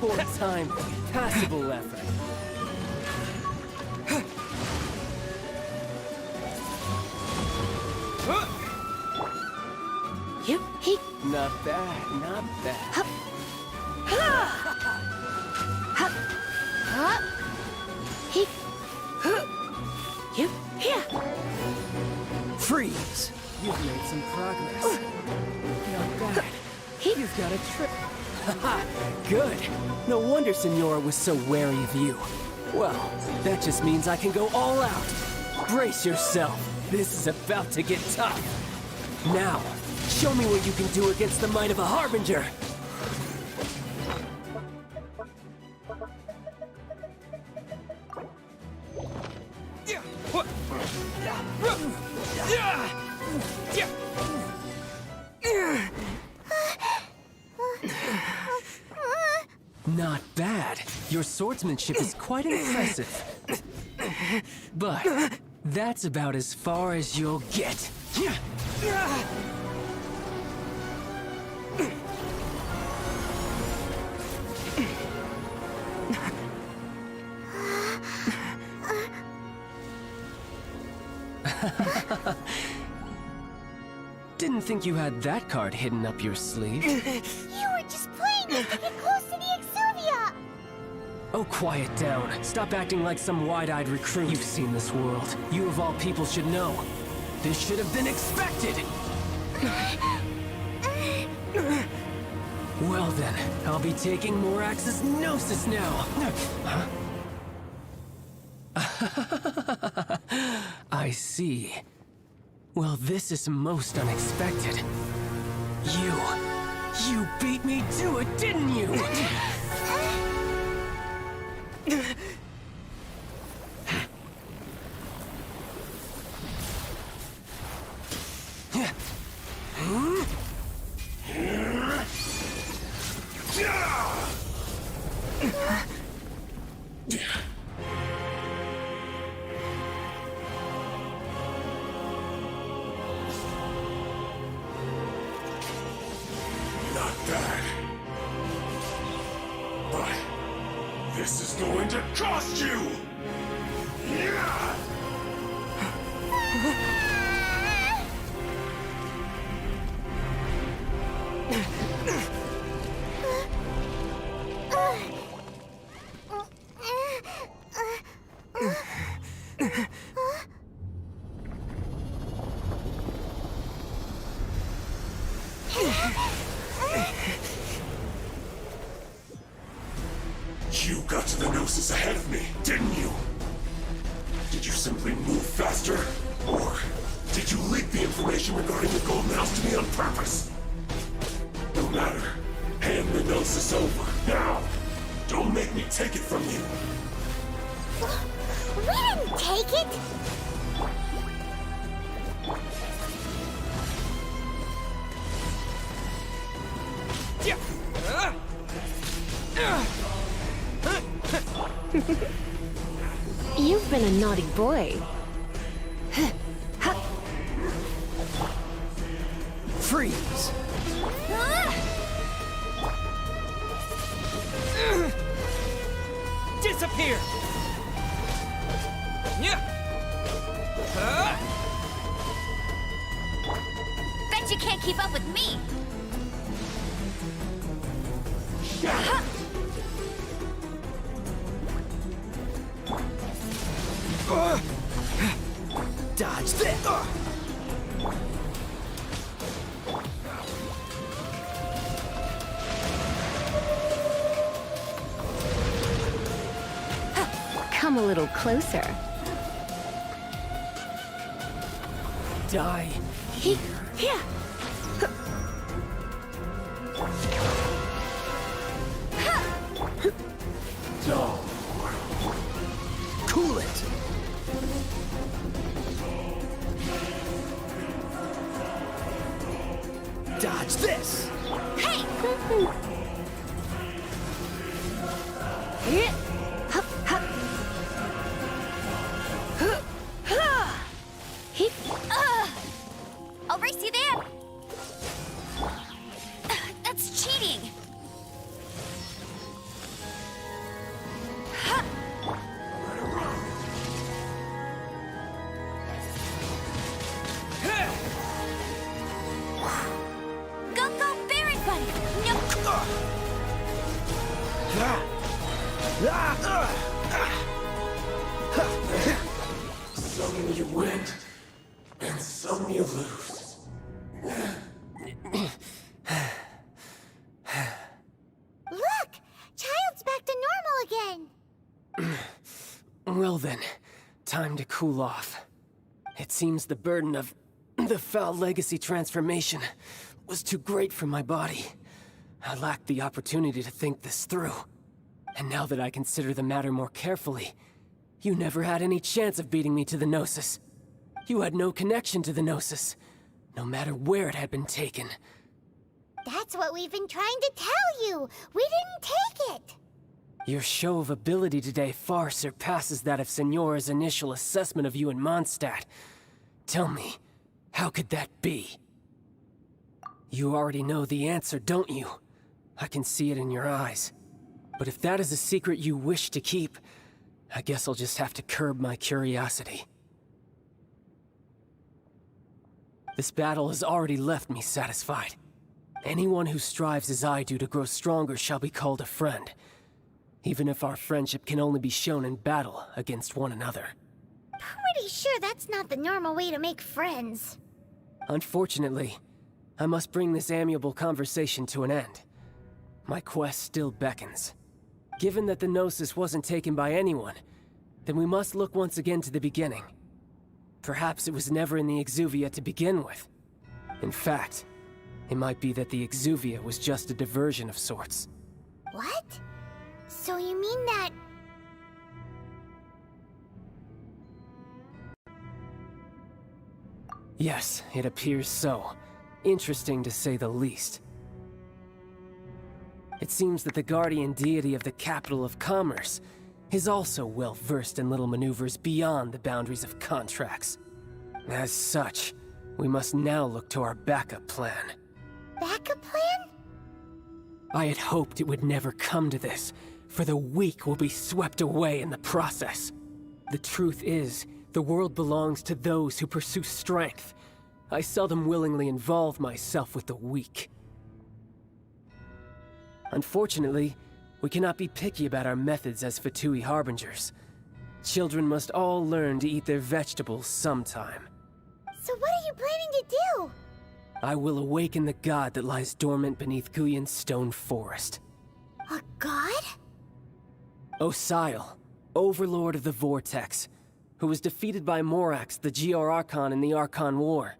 Poor time. Passable effort. Not bad, not bad. Freeze! You've made some progress. Not bad. You've got a trick. Haha, good. No wonder Senora was so wary of you. Well, that just means I can go all out. Brace yourself. This is about to get tough. Now, show me what you can do against the might of a Harbinger. Not bad. Your swordsmanship is quite impressive. But that's about as far as you'll get. Didn't think you had that card hidden up your sleeve. You were just playing it to get close to the Exuvia! Oh, quiet down. Stop acting like some wide-eyed recruit. You've seen this world. You of all people should know. This should have been expected! Well then, I'll be taking Morax's Gnosis now! Huh? I see. Well, this is most unexpected. You beat me to it, didn't you? Not bad. But this is going to cost you! Yeah! You got to the Gnosis ahead of me, didn't you? Did you simply move faster? Or did you leak the information regarding the Golden House to me on purpose? No matter. Hand the Gnosis over, now! Don't make me take it from you! We didn't take it! You've been a naughty boy. Freeze! Disappear! Bet you can't keep up with me! Dodge this! Come a little closer. Die. Here. Cool it! Dodge this! Hey! I'll race you there! That's cheating! Go, Baron Bunny! No! Some you win, and some you lose. Look! Child's back to normal again! Well then, time to cool off. It seems the burden of the foul legacy transformation was too great for my body. I lacked the opportunity to think this through. And now that I consider the matter more carefully, you never had any chance of beating me to the Gnosis. You had no connection to the Gnosis, no matter where it had been taken. That's what we've been trying to tell you! We didn't take it! Your show of ability today far surpasses that of Signora's initial assessment of you in Mondstadt. Tell me, how could that be? You already know the answer, don't you? I can see it in your eyes. But if that is a secret you wish to keep, I guess I'll just have to curb my curiosity. This battle has already left me satisfied. Anyone who strives as I do to grow stronger shall be called a friend, even if our friendship can only be shown in battle against one another. Pretty sure that's not the normal way to make friends. Unfortunately, I must bring this amiable conversation to an end. My quest still beckons. Given that the Gnosis wasn't taken by anyone, then we must look once again to the beginning. Perhaps it was never in the Exuvia to begin with. In fact, it might be that the Exuvia was just a diversion of sorts. What? So you mean that... Yes, it appears so. Interesting to say the least. It seems that the guardian deity of the capital of commerce is also well versed in little maneuvers beyond the boundaries of contracts. As such, we must now look to our backup plan. Backup plan? I had hoped it would never come to this, for the weak will be swept away in the process. The truth is, the world belongs to those who pursue strength. I seldom willingly involve myself with the weak. Unfortunately, we cannot be picky about our methods as Fatui Harbingers. Children must all learn to eat their vegetables sometime. So what are you planning to do? I will awaken the god that lies dormant beneath Guyon's stone forest. A god? Osial, overlord of the Vortex, who was defeated by Morax, the Geo-Archon in the Archon War,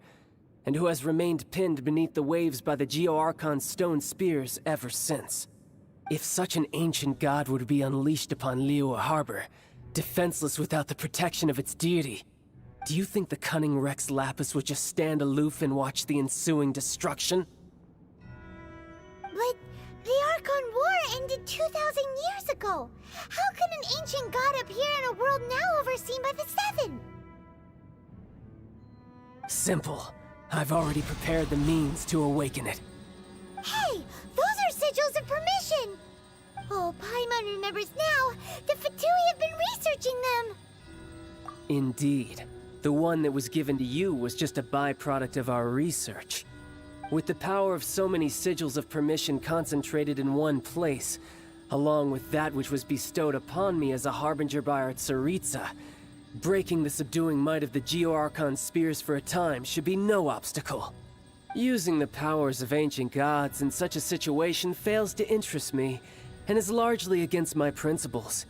and who has remained pinned beneath the waves by the Geo-Archon's stone spears ever since. If such an ancient god were to be unleashed upon Liyue Harbor, defenseless without the protection of its deity, do you think the cunning Rex Lapis would just stand aloof and watch the ensuing destruction? But The Archon War ended 2,000 years ago. How can an ancient god appear in a world now overseen by the Seven? Simple. I've already prepared the means to awaken it. Hey, those are sigils of permission! Oh, Paimon remembers now. The Fatui have been researching them! Indeed. The one that was given to you was just a byproduct of our research. With the power of so many sigils of permission concentrated in one place, along with that which was bestowed upon me as a harbinger by our Tsaritsa, breaking the subduing might of the Geo-Archon spears for a time should be no obstacle. Using the powers of ancient gods in such a situation fails to interest me, and is largely against my principles.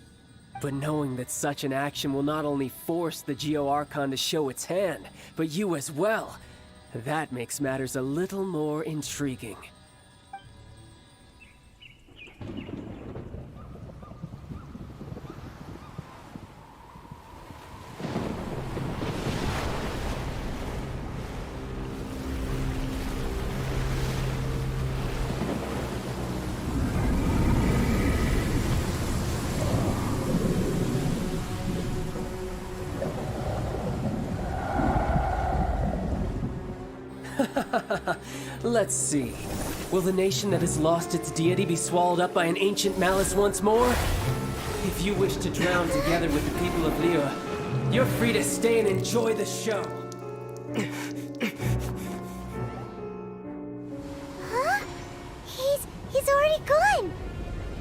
But knowing that such an action will not only force the Geo-Archon to show its hand, but you as well, that makes matters a little more intriguing. Let's see. Will the nation that has lost its deity be swallowed up by an ancient malice once more? If you wish to drown together with the people of Liyue, you're free to stay and enjoy the show. Huh? He's already gone!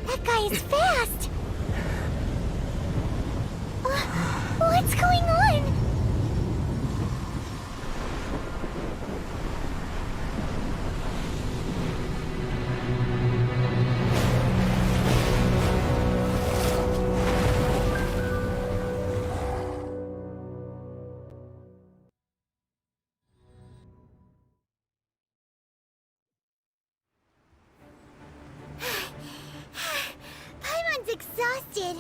That guy is fast! What's going on? Exhausted.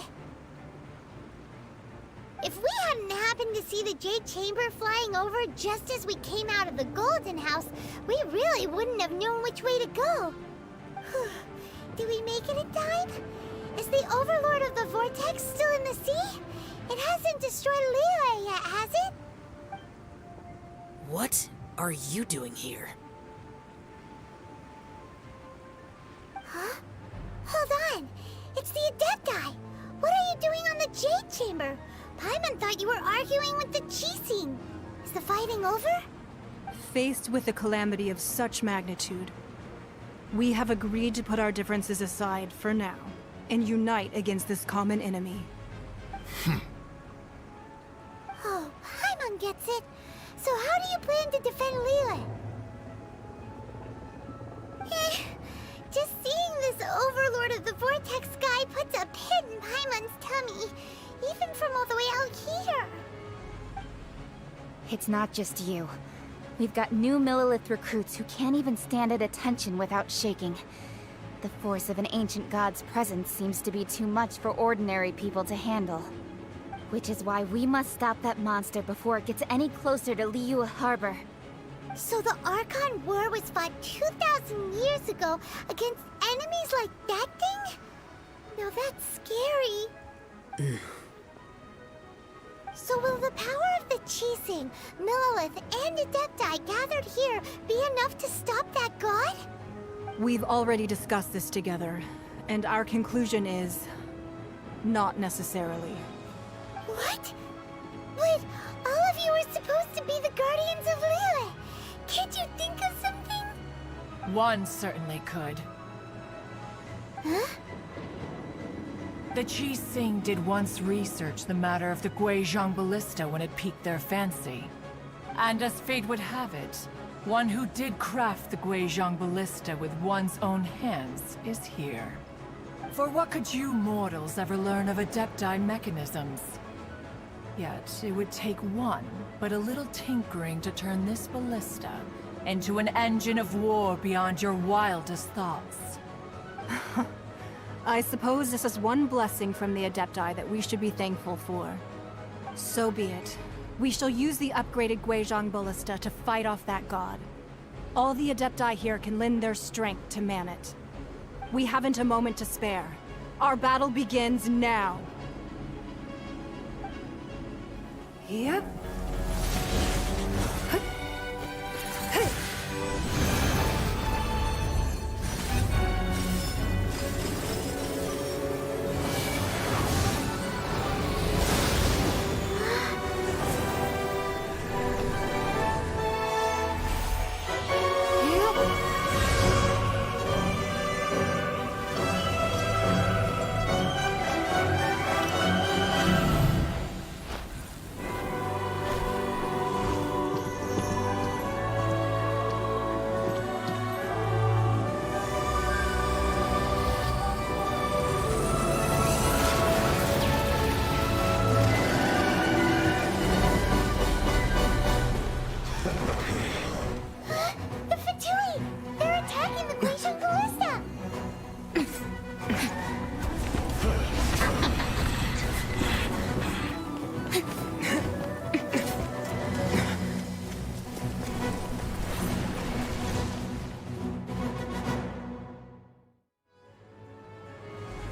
If we hadn't happened to see the Jade Chamber flying over just as we came out of the Golden House, we really wouldn't have known which way to go. Did we make it in time? Is the Overlord of the Vortex still in the sea? It hasn't destroyed Liyue yet, has it? What are you doing here? Huh? Hold on. It's the Adepti! What are you doing on the Jade Chamber? Paimon thought you were arguing with the Chising. Is the fighting over? Faced with a calamity of such magnitude, we have agreed to put our differences aside for now and unite against this common enemy. Oh, Paimon gets it. So how do you plan to defend Liyue? Just seeing this Overlord of the Vortex guy puts a pit in Paimon's tummy, even from all the way out here. It's not just you. We've got new Millilith recruits who can't even stand at attention without shaking. The force of an ancient god's presence seems to be too much for ordinary people to handle. Which is why we must stop that monster before it gets any closer to Liyue Harbor. So the Archon War was fought 2,000 years ago against enemies like that thing? Now that's scary. So will the power of the Chising, Millilith, and Adepti gathered here be enough to stop that god? We've already discussed this together, and our conclusion is... not necessarily. What? But all of you are supposed to be the guardians of Liyue. Can't you think of something? One certainly could. Huh? The Chising did once research the matter of the Guizhong Ballista when it piqued their fancy. And as fate would have it, one who did craft the Guizhong Ballista with one's own hands is here. For what could you mortals ever learn of Adepti mechanisms? Yet, it would take one, but a little tinkering to turn this ballista into an engine of war beyond your wildest thoughts. I suppose this is one blessing from the Adepti that we should be thankful for. So be it. We shall use the upgraded Guizhong Ballista to fight off that god. All the Adepti here can lend their strength to man it. We haven't a moment to spare. Our battle begins now. Yep.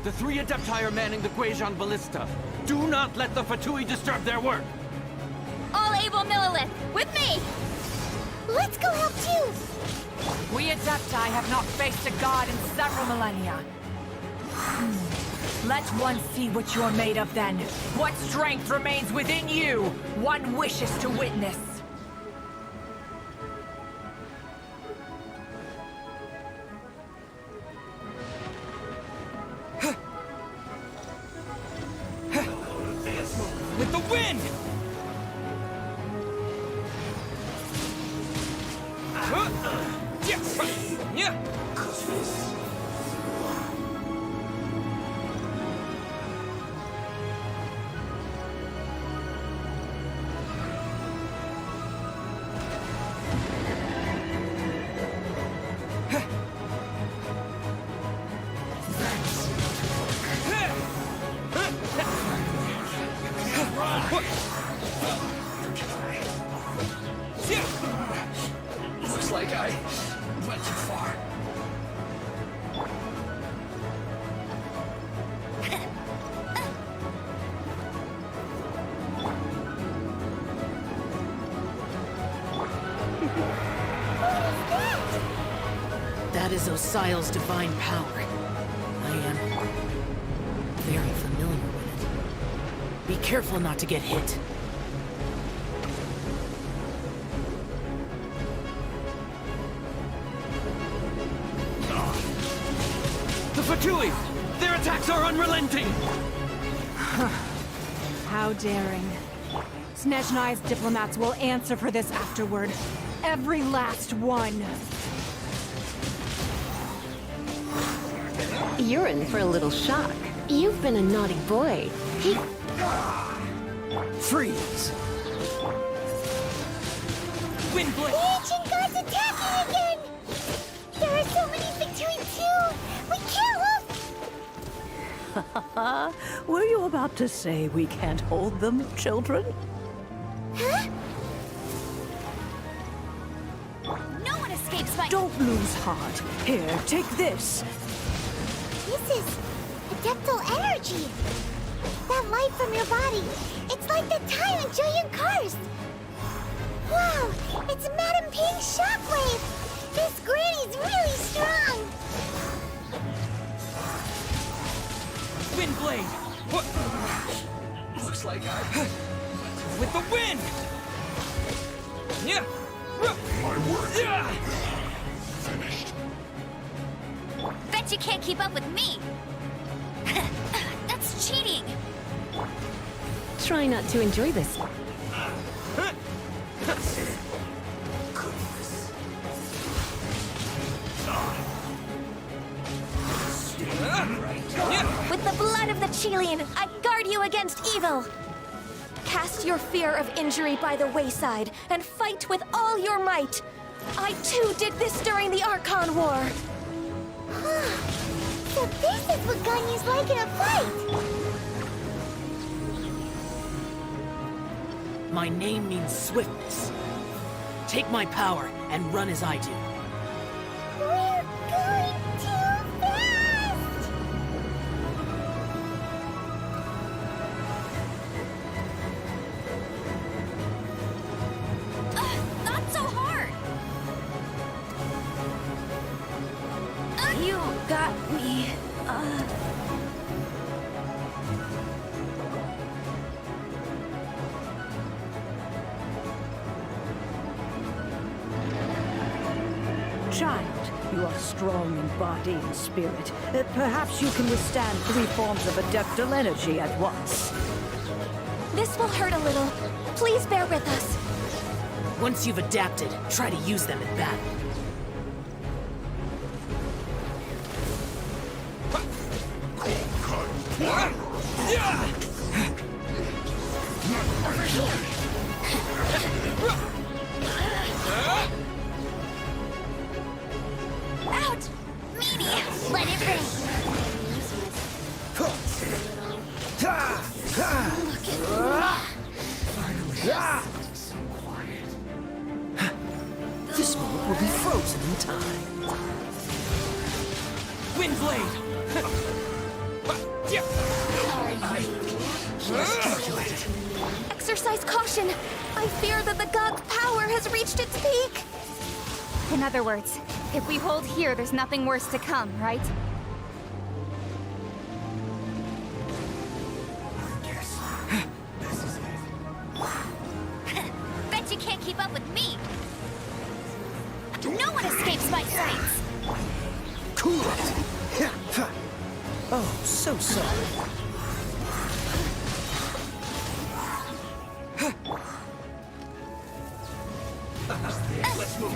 The 3 Adepti are manning the Guizhong Ballista. Do not let the Fatui disturb their work! All able Millilith, with me! Let's go help too! We Adepti have not faced a god in several millennia. Let one see what you're made of then. What strength remains within you, one wishes to witness. With the wind! Looks like I went too far. That is Osial's divine power. I am very familiar with it. Be careful not to get hit. The Fatui! Their attacks are unrelenting! How daring. Snezhnai's diplomats will answer for this afterward. Every last one. You're in for a little shock. You've been a naughty boy. Freeze! Windblade! The ancient god's attacking again! There are so many Fatui too! We can't look! Were you about to say we can't hold them, children? Huh? No one escapes my— Don't lose heart. Here, take this. This is adeptal energy! That light from your body, it's like the time in Julian Karst! Wow, it's Madame Ping's shockwave! This granny's really strong! Windblade! What? Looks like I... With the wind! Yeah! My work finished. Bet you can't keep up with me! That's cheating! Try not to enjoy this. With the blood of the Chilean, I guard you against evil! Cast your fear of injury by the wayside and fight with all your might! I too did this during the Archon War! So this is what Ganyu's like in a fight! My name means swiftness. Take my power and run as I do. We're going too fast! You got me. Child, you are strong in body and spirit. Perhaps you can withstand 3 forms of adeptal energy at once. This will hurt a little. Please bear with us. Once you've adapted, try to use them in battle. Ouch! Meanie! Let it rain! This moment will be frozen in time. Windblade! Exercise caution. I fear that the god's power has reached its peak. In other words, if we hold here, there's nothing worse to come, right? Bet you can't keep up with me! No one escapes my sights! Cool it! Oh, so sorry. Let's move.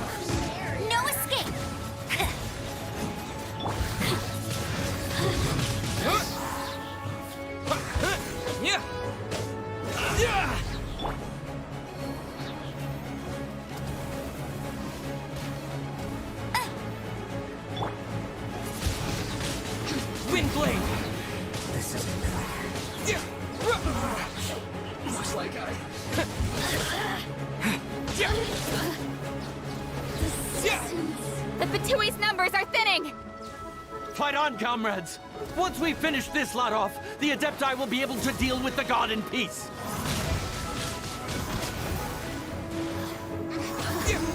No escape! Windblade! This isn't fair. Looks like The Fatui's numbers are thinning! Fight on, comrades! Once we finish this lot off, the Adepti will be able to deal with the god in peace.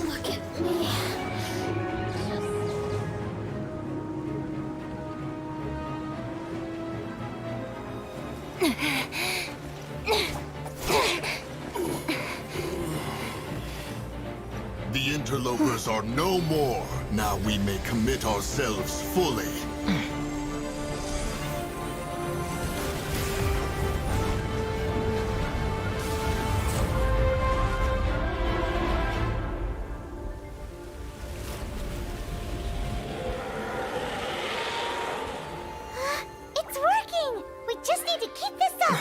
Look at me. The interlopers are no more. Now we may commit ourselves fully. It's working! We just need to keep this up!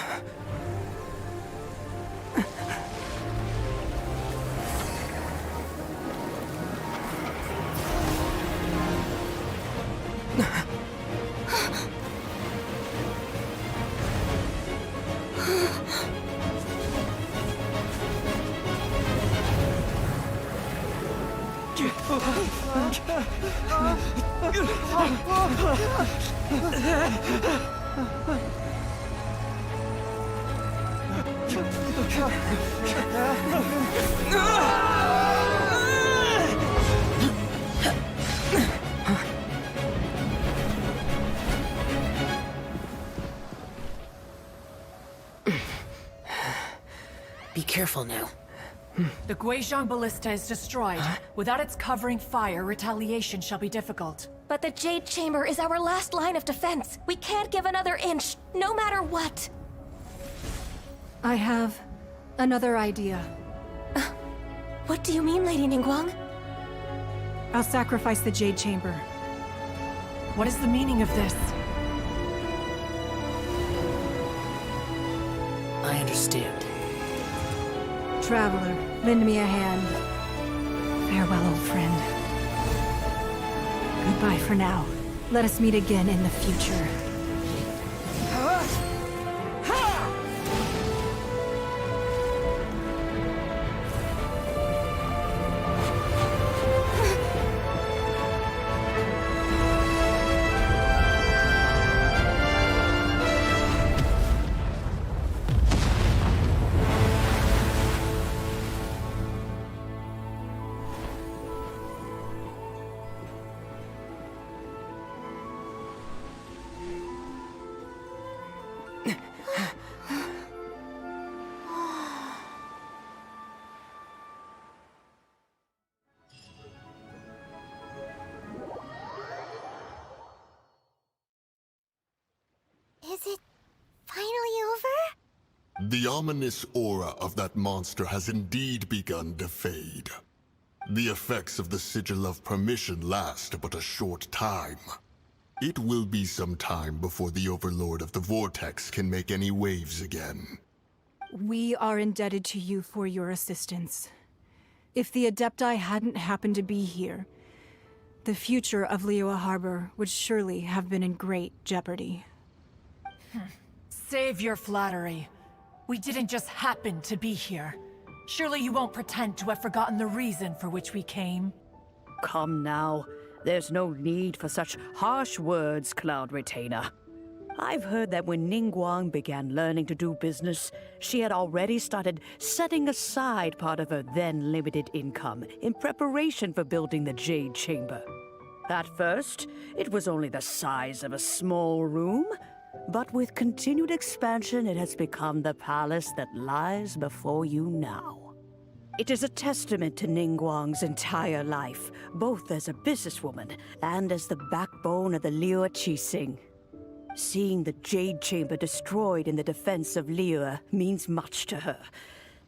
Be careful now. The Guizhong Ballista is destroyed. Without its covering fire, retaliation shall be difficult. But the Jade Chamber is our last line of defense. We can't give another inch, no matter what. I have another idea. What do you mean, Lady Ningguang? I'll sacrifice the Jade Chamber. What is the meaning of this? I understand. Traveler, lend me a hand. Farewell, old friend. Goodbye for now. Let us meet again in the future. Is it finally over? The ominous aura of that monster has indeed begun to fade. The effects of the Sigil of Permission last but a short time. It will be some time before the Overlord of the Vortex can make any waves again. We are indebted to you for your assistance. If the Adepti hadn't happened to be here, the future of Liyue Harbor would surely have been in great jeopardy. Save your flattery. We didn't just happen to be here. Surely you won't pretend to have forgotten the reason for which we came. Come now. There's no need for such harsh words, Cloud Retainer. I've heard that when Ningguang began learning to do business, she had already started setting aside part of her then limited income in preparation for building the Jade Chamber. At first, it was only the size of a small room, but with continued expansion, it has become the palace that lies before you now. It is a testament to Ningguang's entire life, both as a businesswoman and as the backbone of the Liyue Qixing. Seeing the Jade Chamber destroyed in the defense of Liyue means much to her.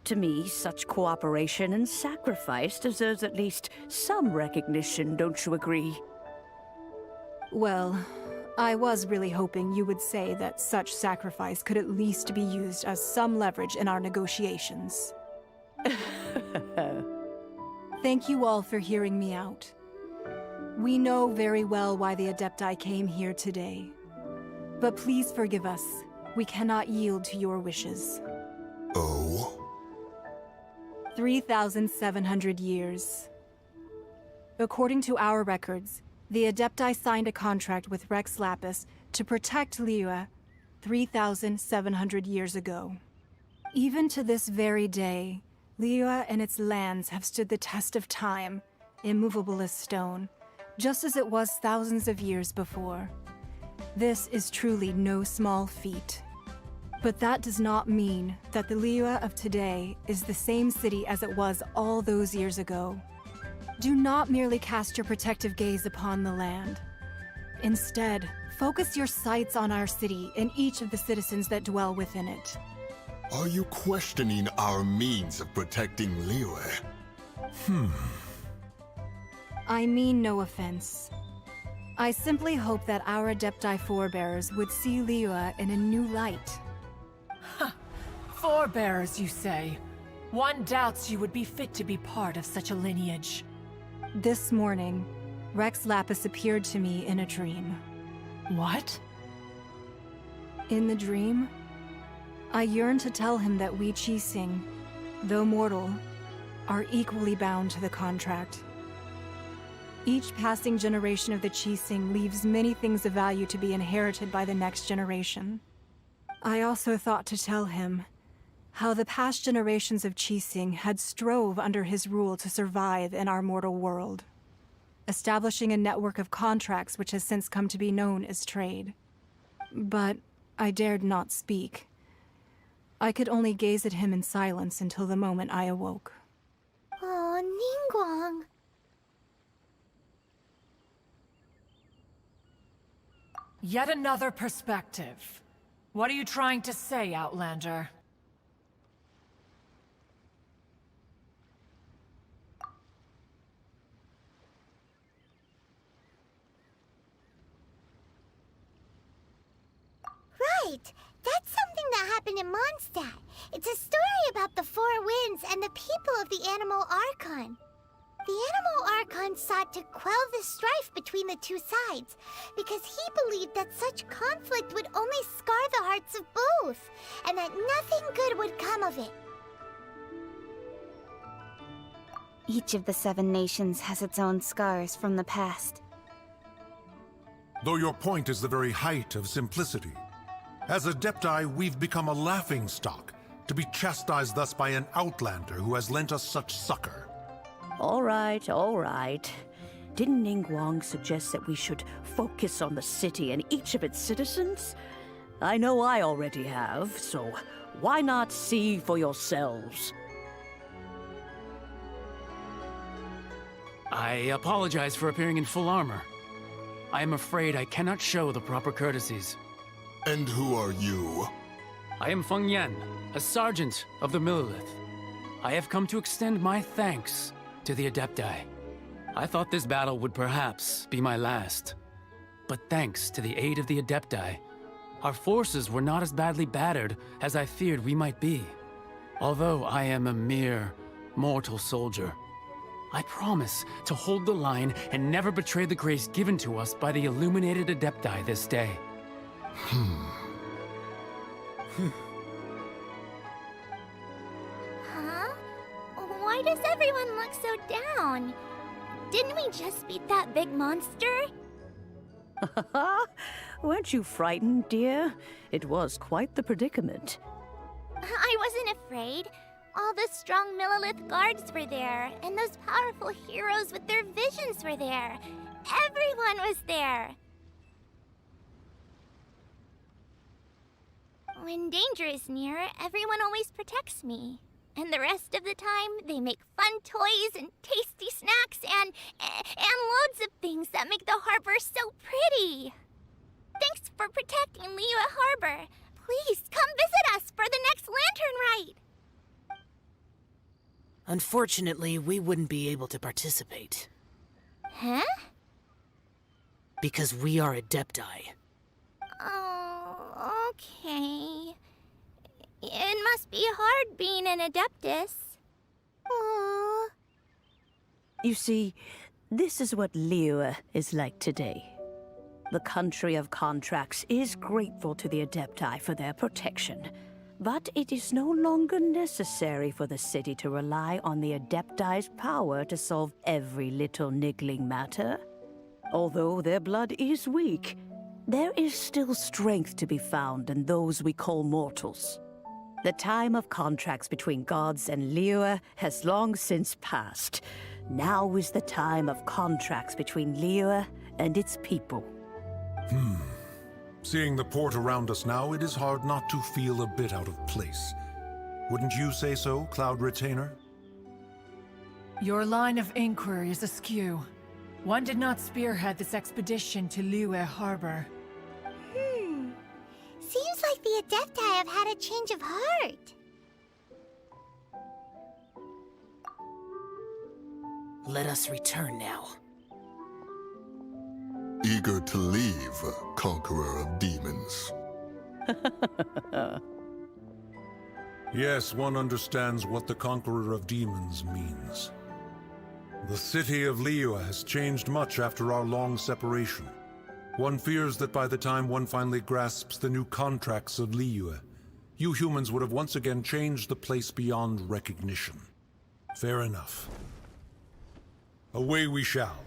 To me, such cooperation and sacrifice deserves at least some recognition, don't you agree? Well, I was really hoping you would say that such sacrifice could at least be used as some leverage in our negotiations. Thank you all for hearing me out. We know very well why the Adepti came here today. But please forgive us. We cannot yield to your wishes. Oh? 3,700 years. According to our records, the Adepti signed a contract with Rex Lapis to protect Liyue 3,700 years ago. Even to this very day, Liyue and its lands have stood the test of time, immovable as stone, just as it was thousands of years before. This is truly no small feat. But that does not mean that the Liyue of today is the same city as it was all those years ago. Do not merely cast your protective gaze upon the land. Instead, focus your sights on our city and each of the citizens that dwell within it. Are you questioning our means of protecting Liyue? I mean no offense. I simply hope that our Adepti forebears would see Liyue in a new light. Forebearers, you say? One doubts you would be fit to be part of such a lineage. This morning, Rex Lapis appeared to me in a dream. What? In the dream, I yearned to tell him that we Qixing, though mortal, are equally bound to the contract. Each passing generation of the Qixing leaves many things of value to be inherited by the next generation. I also thought to tell him how the past generations of Qixing had strove under his rule to survive in our mortal world, establishing a network of contracts which has since come to be known as trade. But I dared not speak. I could only gaze at him in silence until the moment I awoke. Oh, Ningguang. Yet another perspective. What are you trying to say, Outlander? Right! That's something that happened in Mondstadt. It's a story about the Four Winds and the people of the Animal Archon. The Animal Archon sought to quell the strife between the two sides, because he believed that such conflict would only scar the hearts of both, and that nothing good would come of it. Each of the 7 nations has its own scars from the past. Though your point is the very height of simplicity. As Adepti, we've become a laughingstock, to be chastised thus by an outlander who has lent us such succor. All right, all right. Didn't Ningguang suggest that we should focus on the city and each of its citizens? I know I already have, so why not see for yourselves? I apologize for appearing in full armor. I am afraid I cannot show the proper courtesies. And who are you? I am Feng Yan, a sergeant of the Millelith. I have come to extend my thanks to the Adepti. I thought this battle would perhaps be my last. But thanks to the aid of the Adepti, our forces were not as badly battered as I feared we might be. Although I am a mere mortal soldier, I promise to hold the line and never betray the grace given to us by the illuminated Adepti this day. Huh? Why does everyone look so down? Didn't we just beat that big monster? Weren't you frightened, dear? It was quite the predicament. I wasn't afraid. All the strong Millelith guards were there, and those powerful heroes with their visions were there. Everyone was there. When danger is near, everyone always protects me. And the rest of the time, they make fun toys and tasty snacks and loads of things that make the harbor so pretty. Thanks for protecting Liyue Harbor. Please come visit us for the next lantern rite. Unfortunately, we wouldn't be able to participate. Huh? Because we are Adepti. Oh, okay. It must be hard being an Adeptus. Aww. You see, this is what Liyue is like today. The country of contracts is grateful to the Adepti for their protection, but it is no longer necessary for the city to rely on the Adepti's power to solve every little niggling matter. Although their blood is weak, there is still strength to be found in those we call mortals. The time of contracts between gods and Liyue has long since passed. Now is the time of contracts between Liyue and its people. Seeing the port around us now, it is hard not to feel a bit out of place. Wouldn't you say so, Cloud Retainer? Your line of inquiry is askew. One did not spearhead this expedition to Liyue Harbor. Seems like the Adepti have had a change of heart. Let us return now. Eager to leave, Conqueror of Demons. Yes, one understands what the Conqueror of Demons means. The city of Liyue has changed much after our long separation. One fears that by the time one finally grasps the new contracts of Liyue, you humans would have once again changed the place beyond recognition. Fair enough. Away we shall,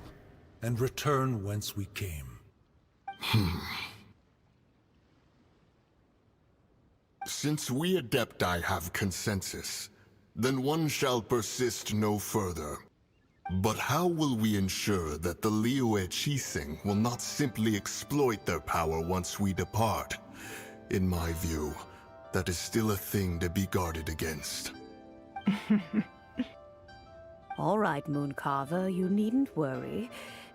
and return whence we came. Since we Adepti have consensus, then one shall persist no further. But how will we ensure that the Liyue Qixing will not simply exploit their power once we depart? In my view, that is still a thing to be guarded against. All right, Mooncarver, you needn't worry.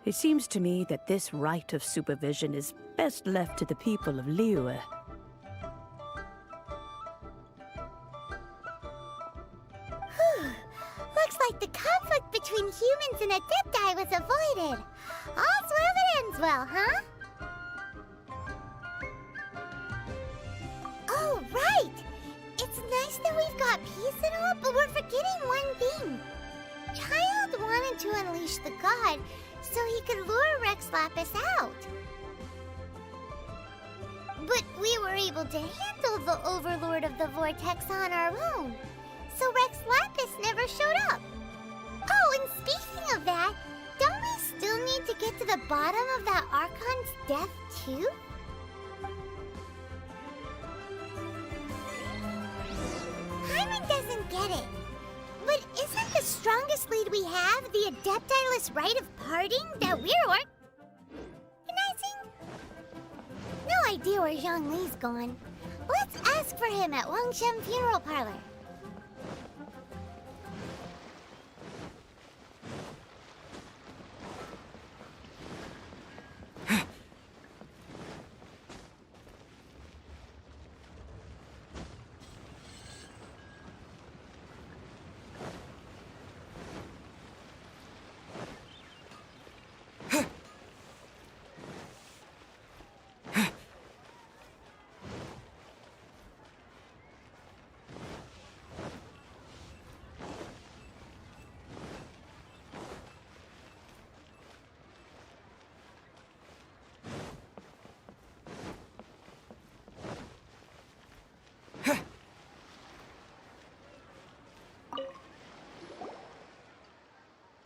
It seems to me that this right of supervision is best left to the people of Liyue. Looks like the conflict between humans and Adepti was avoided. All's well that ends well, huh? Oh, right! It's nice that we've got peace and all, but we're forgetting one thing. Child wanted to unleash the god so he could lure Rex Lapis out. But we were able to handle the Overlord of the Vortex on our own, so Rex Lapis never showed up. Oh, and speaking of that, don't we still need to get to the bottom of that Archon's death, too? Paimon doesn't get it. But isn't the strongest lead we have the Adeptiless rite of parting that we're organizing? No idea where Zhongli's gone. Let's ask for him at Wangshem Funeral Parlor.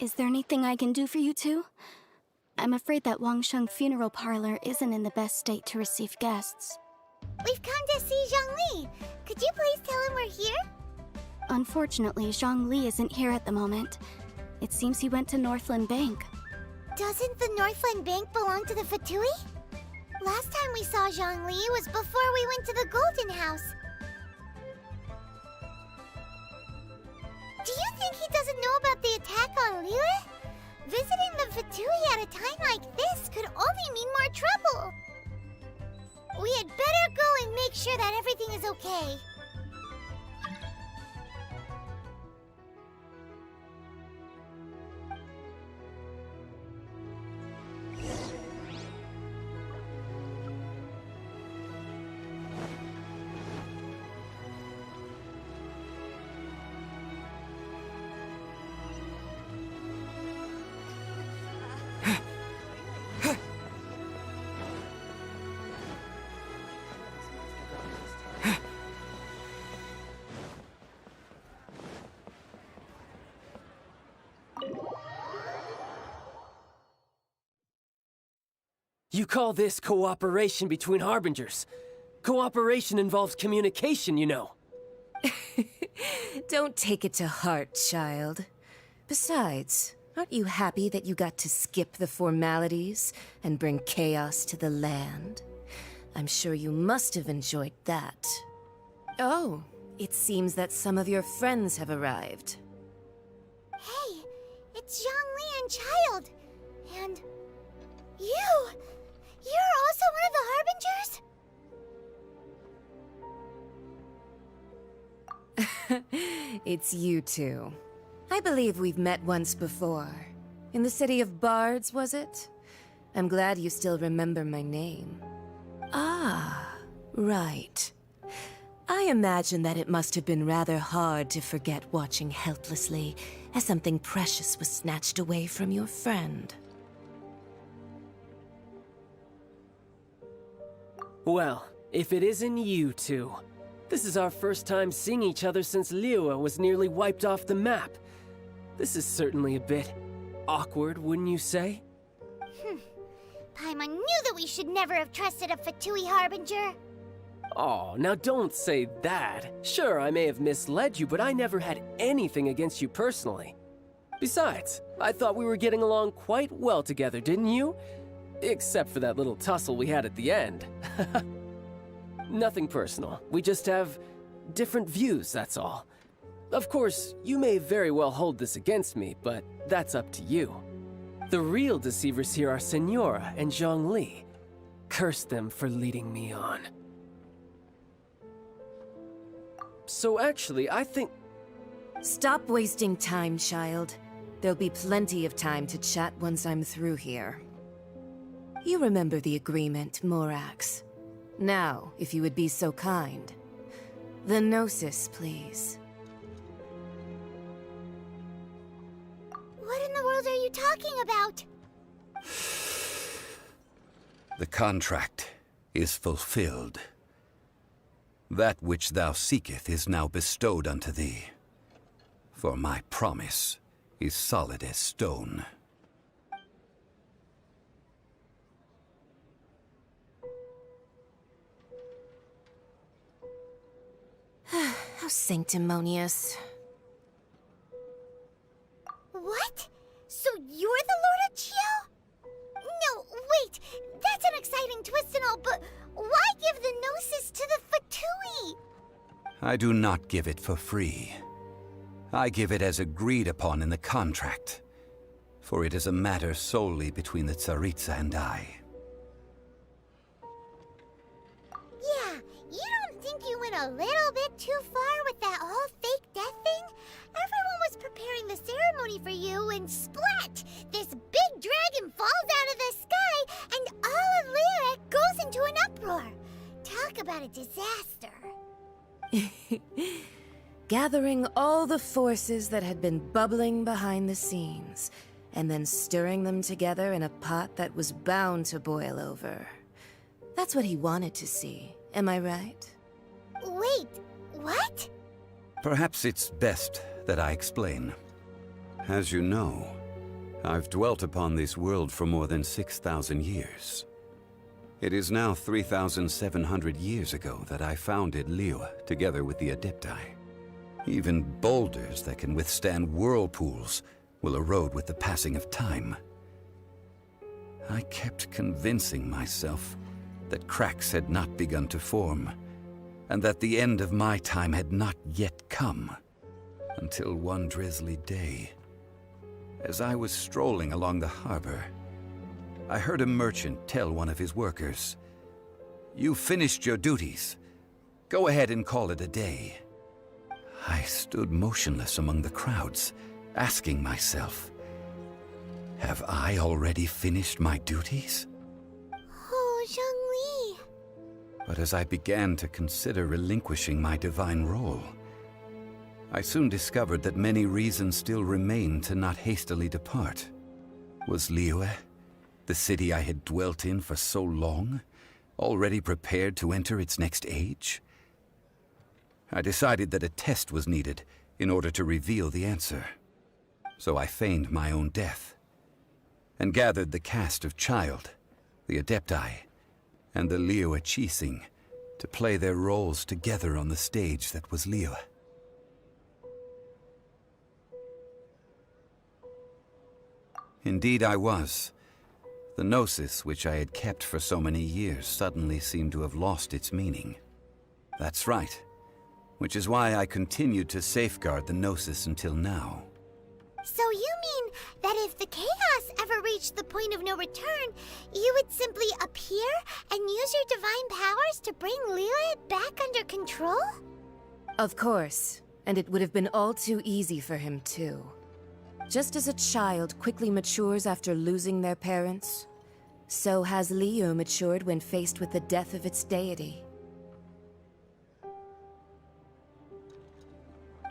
Is there anything I can do for you two? I'm afraid that Wangsheng Funeral Parlor isn't in the best state to receive guests. We've come to see Zhongli. Could you please tell him we're here? Unfortunately, Zhongli isn't here at the moment. It seems he went to Northland Bank. Doesn't the Northland Bank belong to the Fatui? Last time we saw Zhongli was before we went to the Golden House. Do you think he doesn't know about the attack on Liyue? Visiting the Fatui at a time like this could only mean more trouble. We had better go and make sure that everything is okay. You call this cooperation between Harbingers? Cooperation involves communication, you know. Don't take it to heart, child. Besides, aren't you happy that you got to skip the formalities and bring chaos to the land? I'm sure you must have enjoyed that. Oh, it seems that some of your friends have arrived. Hey, it's Zhongli and Child. And you! You're also one of the Harbingers? It's you two. I believe we've met once before. In the city of Bards, was it? I'm glad you still remember my name. Ah, right. I imagine that it must have been rather hard to forget watching helplessly as something precious was snatched away from your friend. Well, if it isn't you two. This is our first time seeing each other since Liyue was nearly wiped off the map. This is certainly a bit awkward, wouldn't you say? Paimon knew that we should never have trusted a Fatui Harbinger. Oh, now don't say that. Sure, I may have misled you, but I never had anything against you personally. Besides, I thought we were getting along quite well together, didn't you? Except for that little tussle we had at the end. Nothing personal. We just have different views, that's all. Of course, you may very well hold this against me, but that's up to you. The real deceivers here are Senora and Zhongli. Curse them for leading me on. So actually, I think... Stop wasting time, child. There'll be plenty of time to chat once I'm through here. You remember the agreement, Morax. Now, if you would be so kind. The Gnosis, please. What in the world are you talking about? The contract is fulfilled. That which thou seeketh is now bestowed unto thee. For my promise is solid as stone. How sanctimonious. What? So you're the Lord of Chio? No, wait! That's an exciting twist and all, but why give the Gnosis to the Fatui? I do not give it for free. I give it as agreed upon in the contract, for it is a matter solely between the Tsaritsa and I. Yeah, you don't think you went a little bit too far with that whole fake death thing? Everyone was preparing the ceremony for you, and splat! This big dragon falls out of the sky, and all of Liyue goes into an uproar. Talk about a disaster. Gathering all the forces that had been bubbling behind the scenes, and then stirring them together in a pot that was bound to boil over. That's what he wanted to see, am I right? Wait, what? Perhaps it's best that I explain. As you know, I've dwelt upon this world for more than 6,000 years. It is now 3,700 years ago that I founded Liyue together with the Adepti. Even boulders that can withstand whirlpools will erode with the passing of time. I kept convincing myself that cracks had not begun to form, and that the end of my time had not yet come. Until one drizzly day, as I was strolling along the harbor, I heard a merchant tell one of his workers, "You've finished your duties. Go ahead and call it a day." I stood motionless among the crowds, asking myself, have I already finished my duties? Oh, Zhongli. But as I began to consider relinquishing my divine role, I soon discovered that many reasons still remained to not hastily depart. Was Liyue, the city I had dwelt in for so long, already prepared to enter its next age? I decided that a test was needed in order to reveal the answer. So I feigned my own death, and gathered the cast of Child, the Adepti, and the Liyue Qixing to play their roles together on the stage that was Liyue. Indeed I was. The gnosis which I had kept for so many years suddenly seemed to have lost its meaning. That's right, which is why I continued to safeguard the gnosis until now. So you mean that if the chaos ever reached the point of no return, you would simply appear and use your divine powers to bring Liyue back under control? Of course, and it would have been all too easy for him too. Just as a child quickly matures after losing their parents, so has Liyue matured when faced with the death of its deity.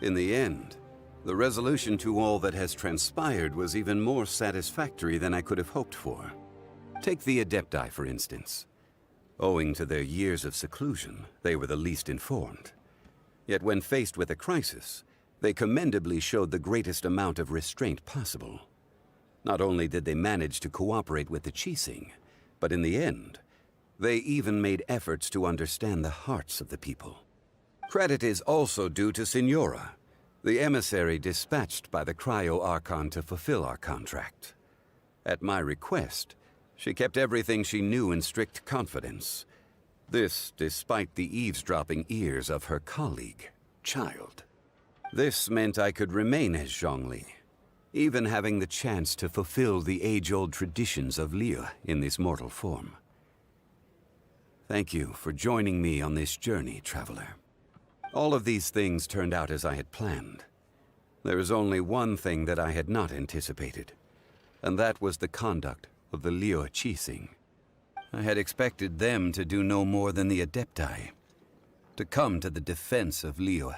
In the end, the resolution to all that has transpired was even more satisfactory than I could have hoped for. Take the Adepti, for instance. Owing to their years of seclusion, they were the least informed. Yet when faced with a crisis, they commendably showed the greatest amount of restraint possible. Not only did they manage to cooperate with the Qixing, but in the end, they even made efforts to understand the hearts of the people. Credit is also due to Signora, the emissary dispatched by the Cryo-Archon to fulfill our contract. At my request, she kept everything she knew in strict confidence. This despite the eavesdropping ears of her colleague, Child. This meant I could remain as Zhongli, even having the chance to fulfill the age-old traditions of Liyue in this mortal form. Thank you for joining me on this journey, Traveler. All of these things turned out as I had planned. There is only one thing that I had not anticipated, and that was the conduct of the Liyue Qixing. I had expected them to do no more than the Adepti, to come to the defense of Liyue.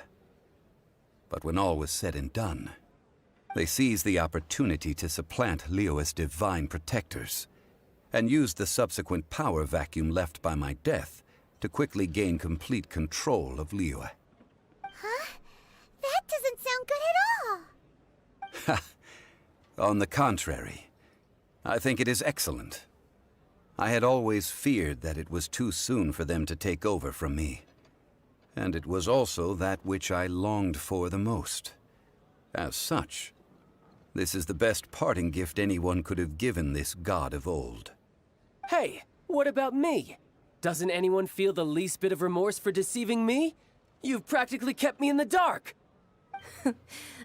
But when all was said and done, they seized the opportunity to supplant Liyue's divine protectors, and used the subsequent power vacuum left by my death to quickly gain complete control of Liyue. Huh? That doesn't sound good at all. On the contrary, I think it is excellent. I had always feared that it was too soon for them to take over from me. And it was also that which I longed for the most. As such, this is the best parting gift anyone could have given this god of old. Hey, what about me? Doesn't anyone feel the least bit of remorse for deceiving me? You've practically kept me in the dark!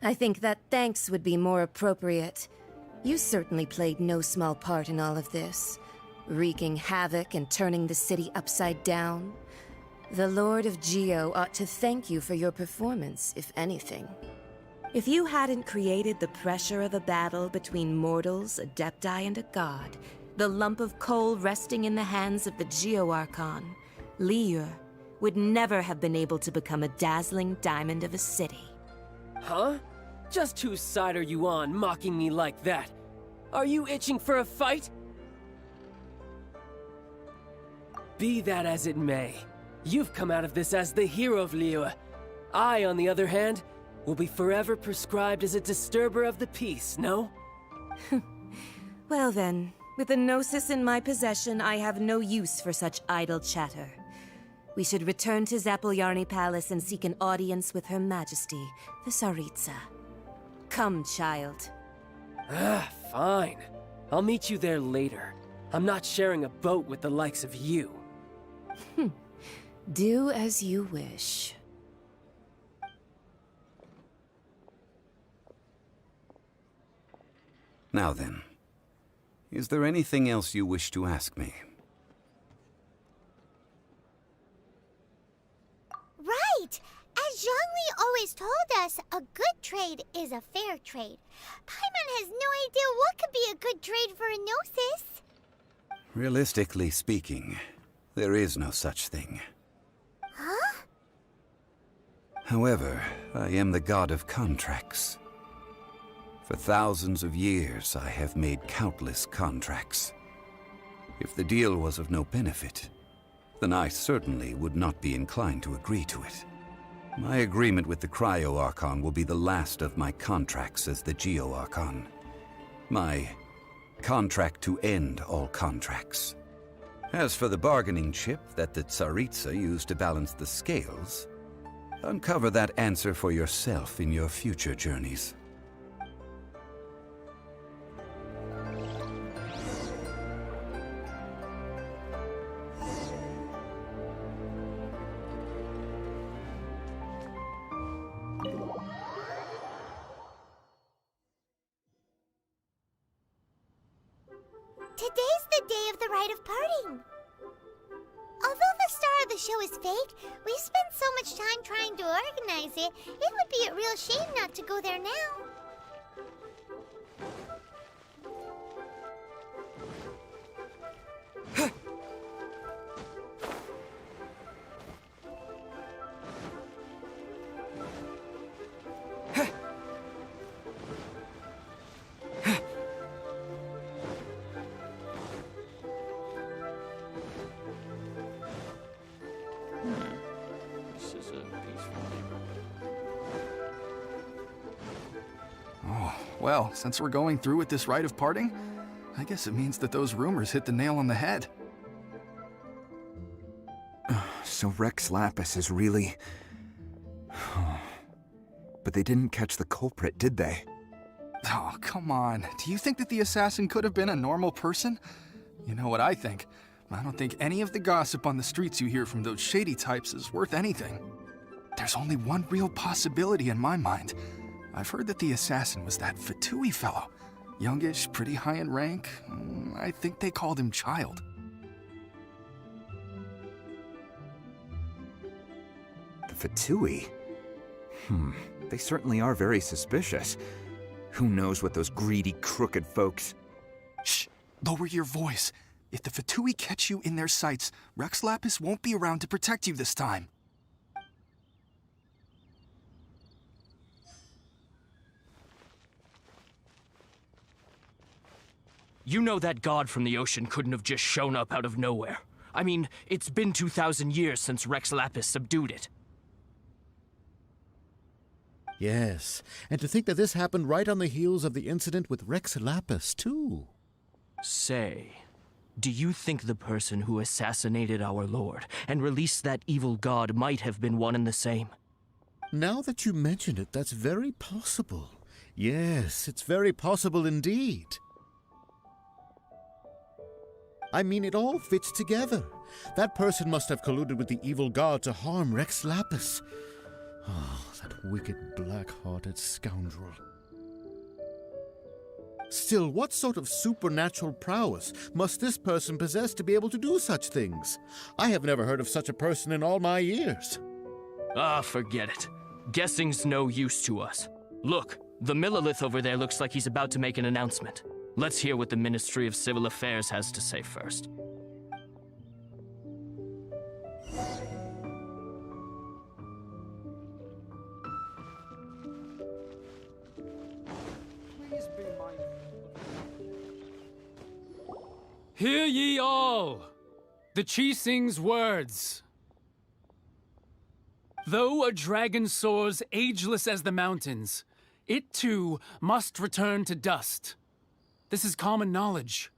I think that thanks would be more appropriate. You certainly played no small part in all of this, wreaking havoc and turning the city upside down. The Lord of Geo ought to thank you for your performance, if anything. If you hadn't created the pressure of a battle between mortals, Adepti, and a god, the lump of coal resting in the hands of the Geo-Archon, Liyue would never have been able to become a dazzling diamond of a city. Huh? Just whose side are you on, mocking me like that? Are you itching for a fight? Be that as it may, you've come out of this as the hero of Liyue. I, on the other hand, will be forever prescribed as a disturber of the peace, no? Well then, with the Gnosis in my possession, I have no use for such idle chatter. We should return to Zapoljarny Palace and seek an audience with Her Majesty, the Tsaritsa. Come, child. Fine. I'll meet you there later. I'm not sharing a boat with the likes of you. Do as you wish. Now then, is there anything else you wish to ask me? Right! As Zhongli always told us, a good trade is a fair trade. Paimon has no idea what could be a good trade for a Gnosis. Realistically speaking, there is no such thing. Huh? However, I am the god of contracts. For thousands of years, I have made countless contracts. If the deal was of no benefit, then I certainly would not be inclined to agree to it. My agreement with the Cryo-Archon will be the last of my contracts as the Geo-Archon. My contract to end all contracts. As for the bargaining chip that the Tsaritsa used to balance the scales, uncover that answer for yourself in your future journeys. Today's the day of the rite of parting. Although the star of the show is fake, we've spent so much time trying to organize it, it would be a real shame not to go there now. Well, since we're going through with this rite of parting, I guess it means that those rumors hit the nail on the head. So Rex Lapis is really... But they didn't catch the culprit, did they? Oh, come on. Do you think that the assassin could have been a normal person? You know what I think. I don't think any of the gossip on the streets you hear from those shady types is worth anything. There's only one real possibility in my mind. I've heard that the assassin was that Fatui fellow. Youngish, pretty high in rank. I think they called him Child. The Fatui? They certainly are very suspicious. Who knows what those greedy, crooked folks... Shh! Lower your voice. If the Fatui catch you in their sights, Rex Lapis won't be around to protect you this time. You know that god from the ocean couldn't have just shown up out of nowhere. I mean, it's been 2,000 years since Rex Lapis subdued it. Yes, and to think that this happened right on the heels of the incident with Rex Lapis, too. Say, do you think the person who assassinated our lord and released that evil god might have been one and the same? Now that you mention it, that's very possible. Yes, it's very possible indeed. I mean, it all fits together. That person must have colluded with the evil god to harm Rex Lapis. Oh, that wicked, black-hearted scoundrel. Still, what sort of supernatural prowess must this person possess to be able to do such things? I have never heard of such a person in all my years. Ah, forget it. Guessing's no use to us. Look, the Millilith over there looks like he's about to make an announcement. Let's hear what the Ministry of Civil Affairs has to say first. Hear ye all! The Qixing's words. Though a dragon soars ageless as the mountains, it too must return to dust. This is common knowledge.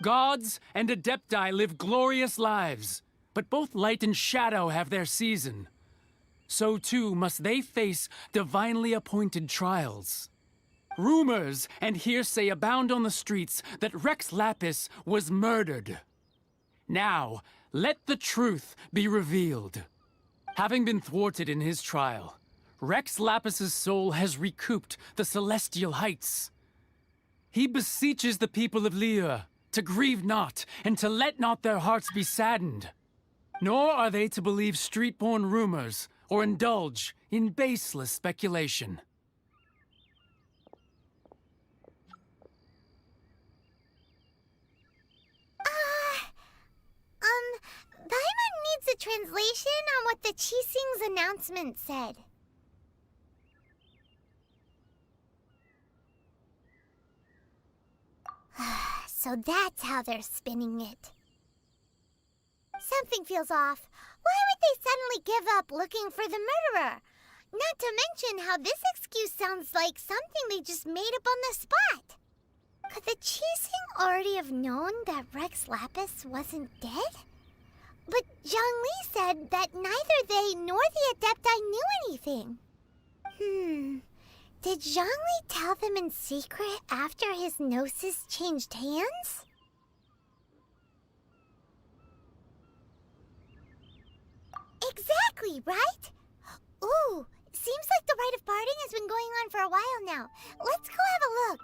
Gods and Adepti live glorious lives, but both light and shadow have their season. So too must they face divinely appointed trials. Rumors and hearsay abound on the streets that Rex Lapis was murdered. Now, let the truth be revealed. Having been thwarted in his trial, Rex Lapis's soul has recouped the celestial heights. He beseeches the people of Liyue to grieve not and to let not their hearts be saddened. Nor are they to believe street-born rumors or indulge in baseless speculation. Paimon needs a translation on what the Qixing's announcement said. So that's how they're spinning it. Something feels off. Why would they suddenly give up looking for the murderer? Not to mention how this excuse sounds like something they just made up on the spot. Could the Qixing already have known that Rex Lapis wasn't dead? But Zhongli said that neither they nor the Adepti knew anything. Did Zhongli tell them in secret after his gnosis changed hands? Exactly, right? Ooh, seems like the rite of parting has been going on for a while now. Let's go have a look.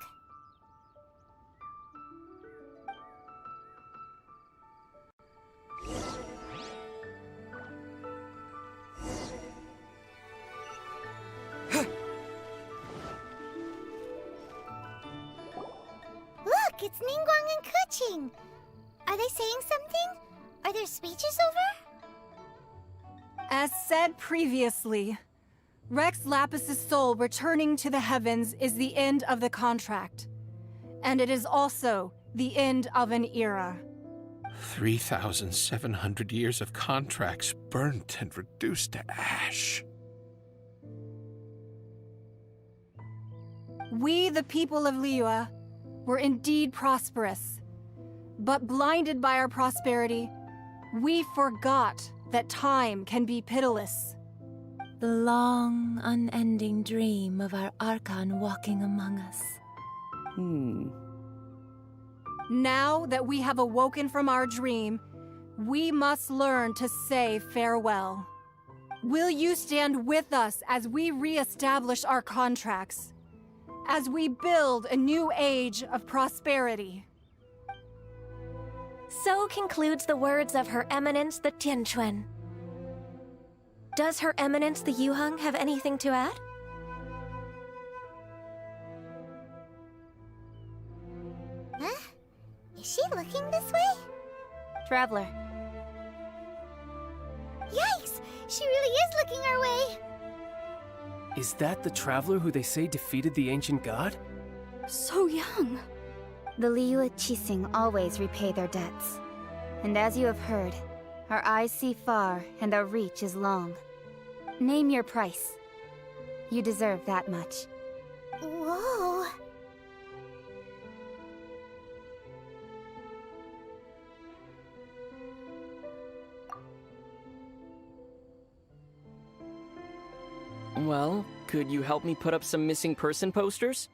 Look, it's Ningguang and Keqing. Are they saying something? Are their speeches over? As said previously, Rex Lapis's soul returning to the heavens is the end of the contract. And it is also the end of an era. 3,700 years of contracts burnt and reduced to ash. We, the people of Liyue, were indeed prosperous. But blinded by our prosperity, we forgot that time can be pitiless. The long, unending dream of our Archon walking among us. Now that we have awoken from our dream, we must learn to say farewell. Will you stand with us as we re-establish our contracts? As we build a new age of prosperity? So concludes the words of Her Eminence the Tianquan. Does Her Eminence the Yuheng have anything to add? Huh? Is she looking this way? Traveler. Yikes! She really is looking our way! Is that the traveler who they say defeated the ancient god? So young. The Liyue Qixing always repay their debts. And as you have heard, our eyes see far and our reach is long. Name your price. You deserve that much. Whoa! Well, could you help me put up some missing person posters?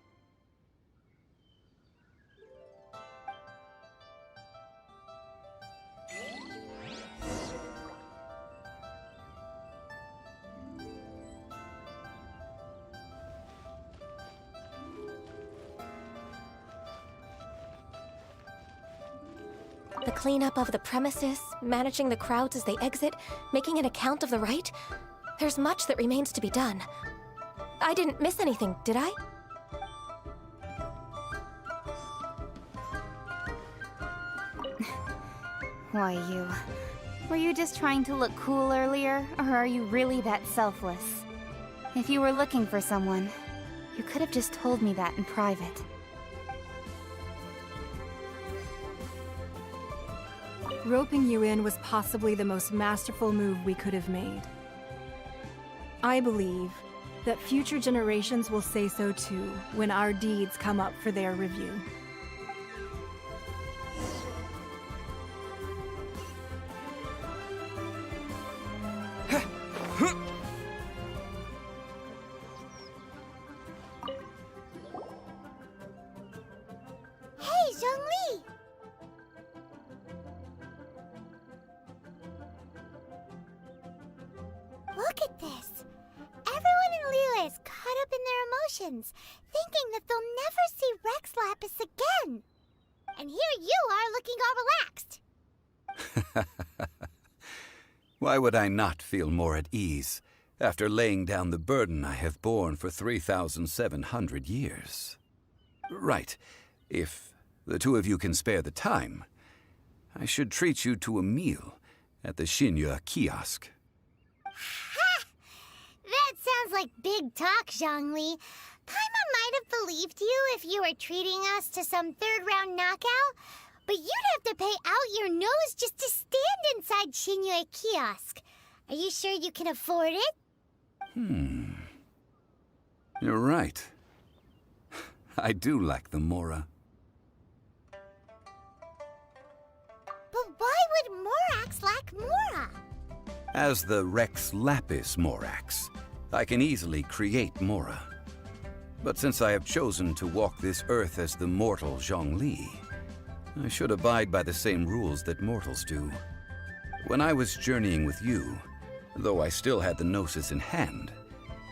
The cleanup of the premises, managing the crowds as they exit, making an account of the rite? There's much that remains to be done. I didn't miss anything, did I? Why, you... Were you just trying to look cool earlier, or are you really that selfless? If you were looking for someone, you could have just told me that in private. Roping you in was possibly the most masterful move we could have made. I believe that future generations will say so too when our deeds come up for their review. Look at this. Everyone in Liyue is caught up in their emotions, thinking that they'll never see Rex Lapis again. And here you are looking all relaxed. Why would I not feel more at ease after laying down the burden I have borne for 3,700 years? Right. If the two of you can spare the time, I should treat you to a meal at the Xinyue kiosk. Ha! That sounds like big talk, Zhongli. Paimon might have believed you if you were treating us to some third-round knockout, but you'd have to pay out your nose just to stand inside Xinyue kiosk. Are you sure you can afford it? You're right. I do lack the Mora. But why would Morax lack Mora? As the Rex Lapis Morax, I can easily create Mora. But since I have chosen to walk this earth as the mortal Zhongli, I should abide by the same rules that mortals do. When I was journeying with you, though I still had the Gnosis in hand,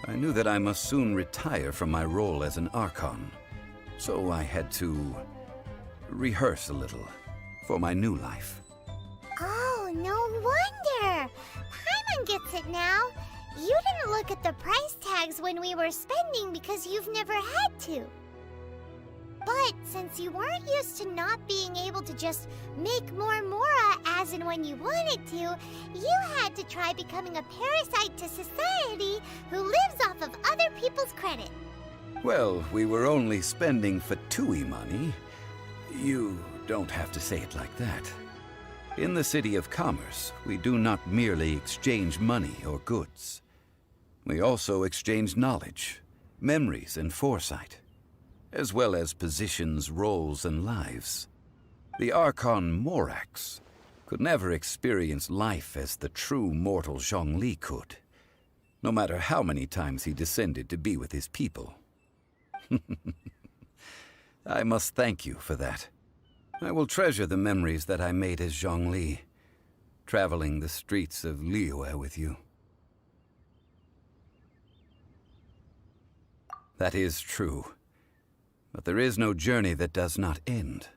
I knew that I must soon retire from my role as an Archon, so I had to rehearse a little for my new life. Oh, no wonder! Paimon gets it now. You didn't look at the price tags when we were spending because you've never had to. But since you weren't used to not being able to just make more Mora as and when you wanted to, you had to try becoming a parasite to society who lives off of other people's credit. Well, we were only spending Fatui money. You don't have to say it like that. In the City of Commerce, we do not merely exchange money or goods. We also exchange knowledge, memories, and foresight, as well as positions, roles, and lives. The Archon Morax could never experience life as the true mortal Zhongli could, no matter how many times he descended to be with his people. I must thank you for that. I will treasure the memories that I made as Zhongli, traveling the streets of Liyue with you. That is true. But there is no journey that does not end.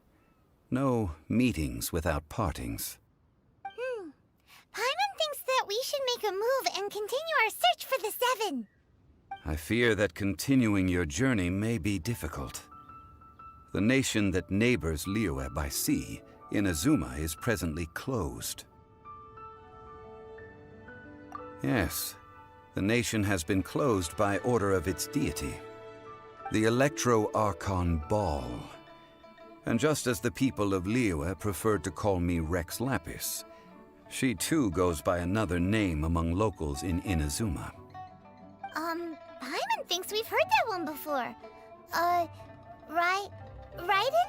No meetings without partings. Paimon thinks that we should make a move and continue our search for the Seven. I fear that continuing your journey may be difficult. The nation that neighbors Liyue by sea, Inazuma, is presently closed. Yes, the nation has been closed by order of its deity, the Electro-Archon Ball. And just as the people of Liyue preferred to call me Rex Lapis, she too goes by another name among locals in Inazuma. Paimon thinks we've heard that one before. Raiden?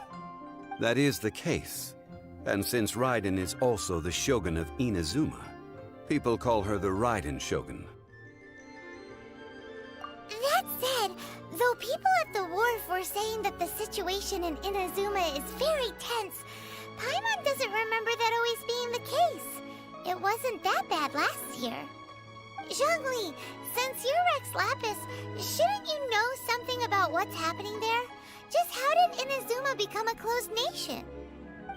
That is the case. And since Raiden is also the Shogun of Inazuma, people call her the Raiden Shogun. That said, though people at the wharf were saying that the situation in Inazuma is very tense, Paimon doesn't remember that always being the case. It wasn't that bad last year. Zhongli, since you're Rex Lapis, shouldn't you know something about what's happening there? Just how did Inazuma become a closed nation?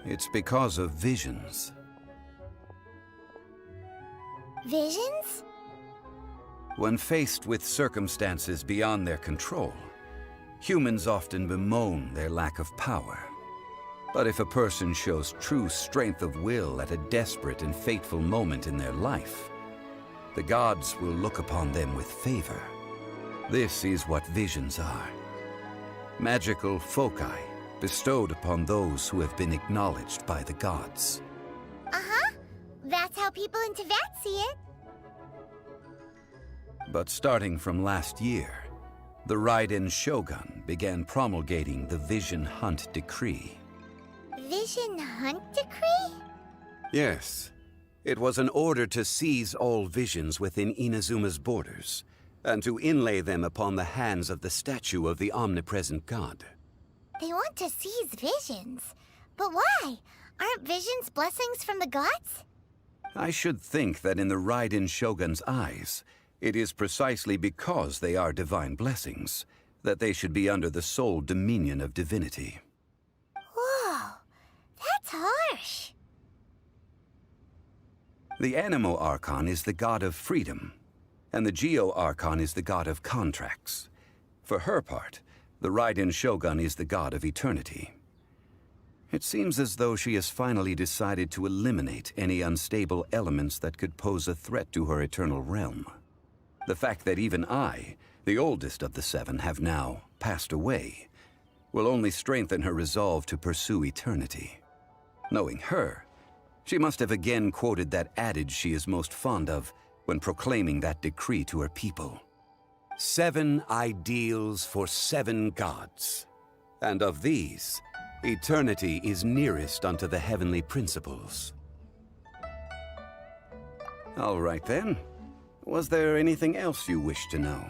It's because of visions. Visions? When faced with circumstances beyond their control, humans often bemoan their lack of power. But if a person shows true strength of will at a desperate and fateful moment in their life, the gods will look upon them with favor. This is what visions are. Magical foci bestowed upon those who have been acknowledged by the gods. Uh-huh. That's how people in Teyvat see it. But starting from last year, the Raiden Shogun began promulgating the Vision Hunt Decree. Vision Hunt Decree? Yes. It was an order to seize all visions within Inazuma's borders, and to inlay them upon the hands of the statue of the omnipresent god. They want to seize visions. But why? Aren't visions blessings from the gods? I should think that in the Raiden Shogun's eyes, it is precisely because they are divine blessings that they should be under the sole dominion of divinity. Whoa, that's harsh. The Animo Archon is the god of freedom, and the Geo Archon is the god of contracts. For her part, the Raiden Shogun is the god of eternity. It seems as though she has finally decided to eliminate any unstable elements that could pose a threat to her eternal realm. The fact that even I, the oldest of the seven, have now passed away, will only strengthen her resolve to pursue eternity. Knowing her, she must have again quoted that adage she is most fond of when proclaiming that decree to her people. 7 ideals for 7 gods, and of these, eternity is nearest unto the heavenly principles. All right then. Was there anything else you wish to know?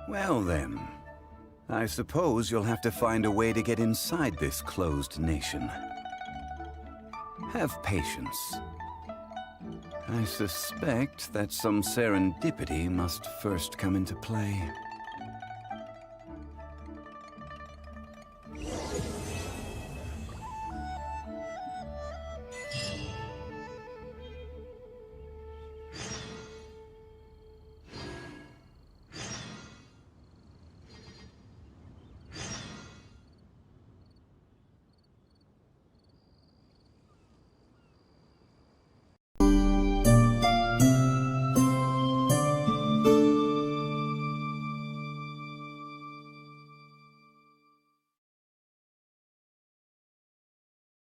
Well then, I suppose you'll have to find a way to get inside this closed nation. Have patience. I suspect that some serendipity must first come into play.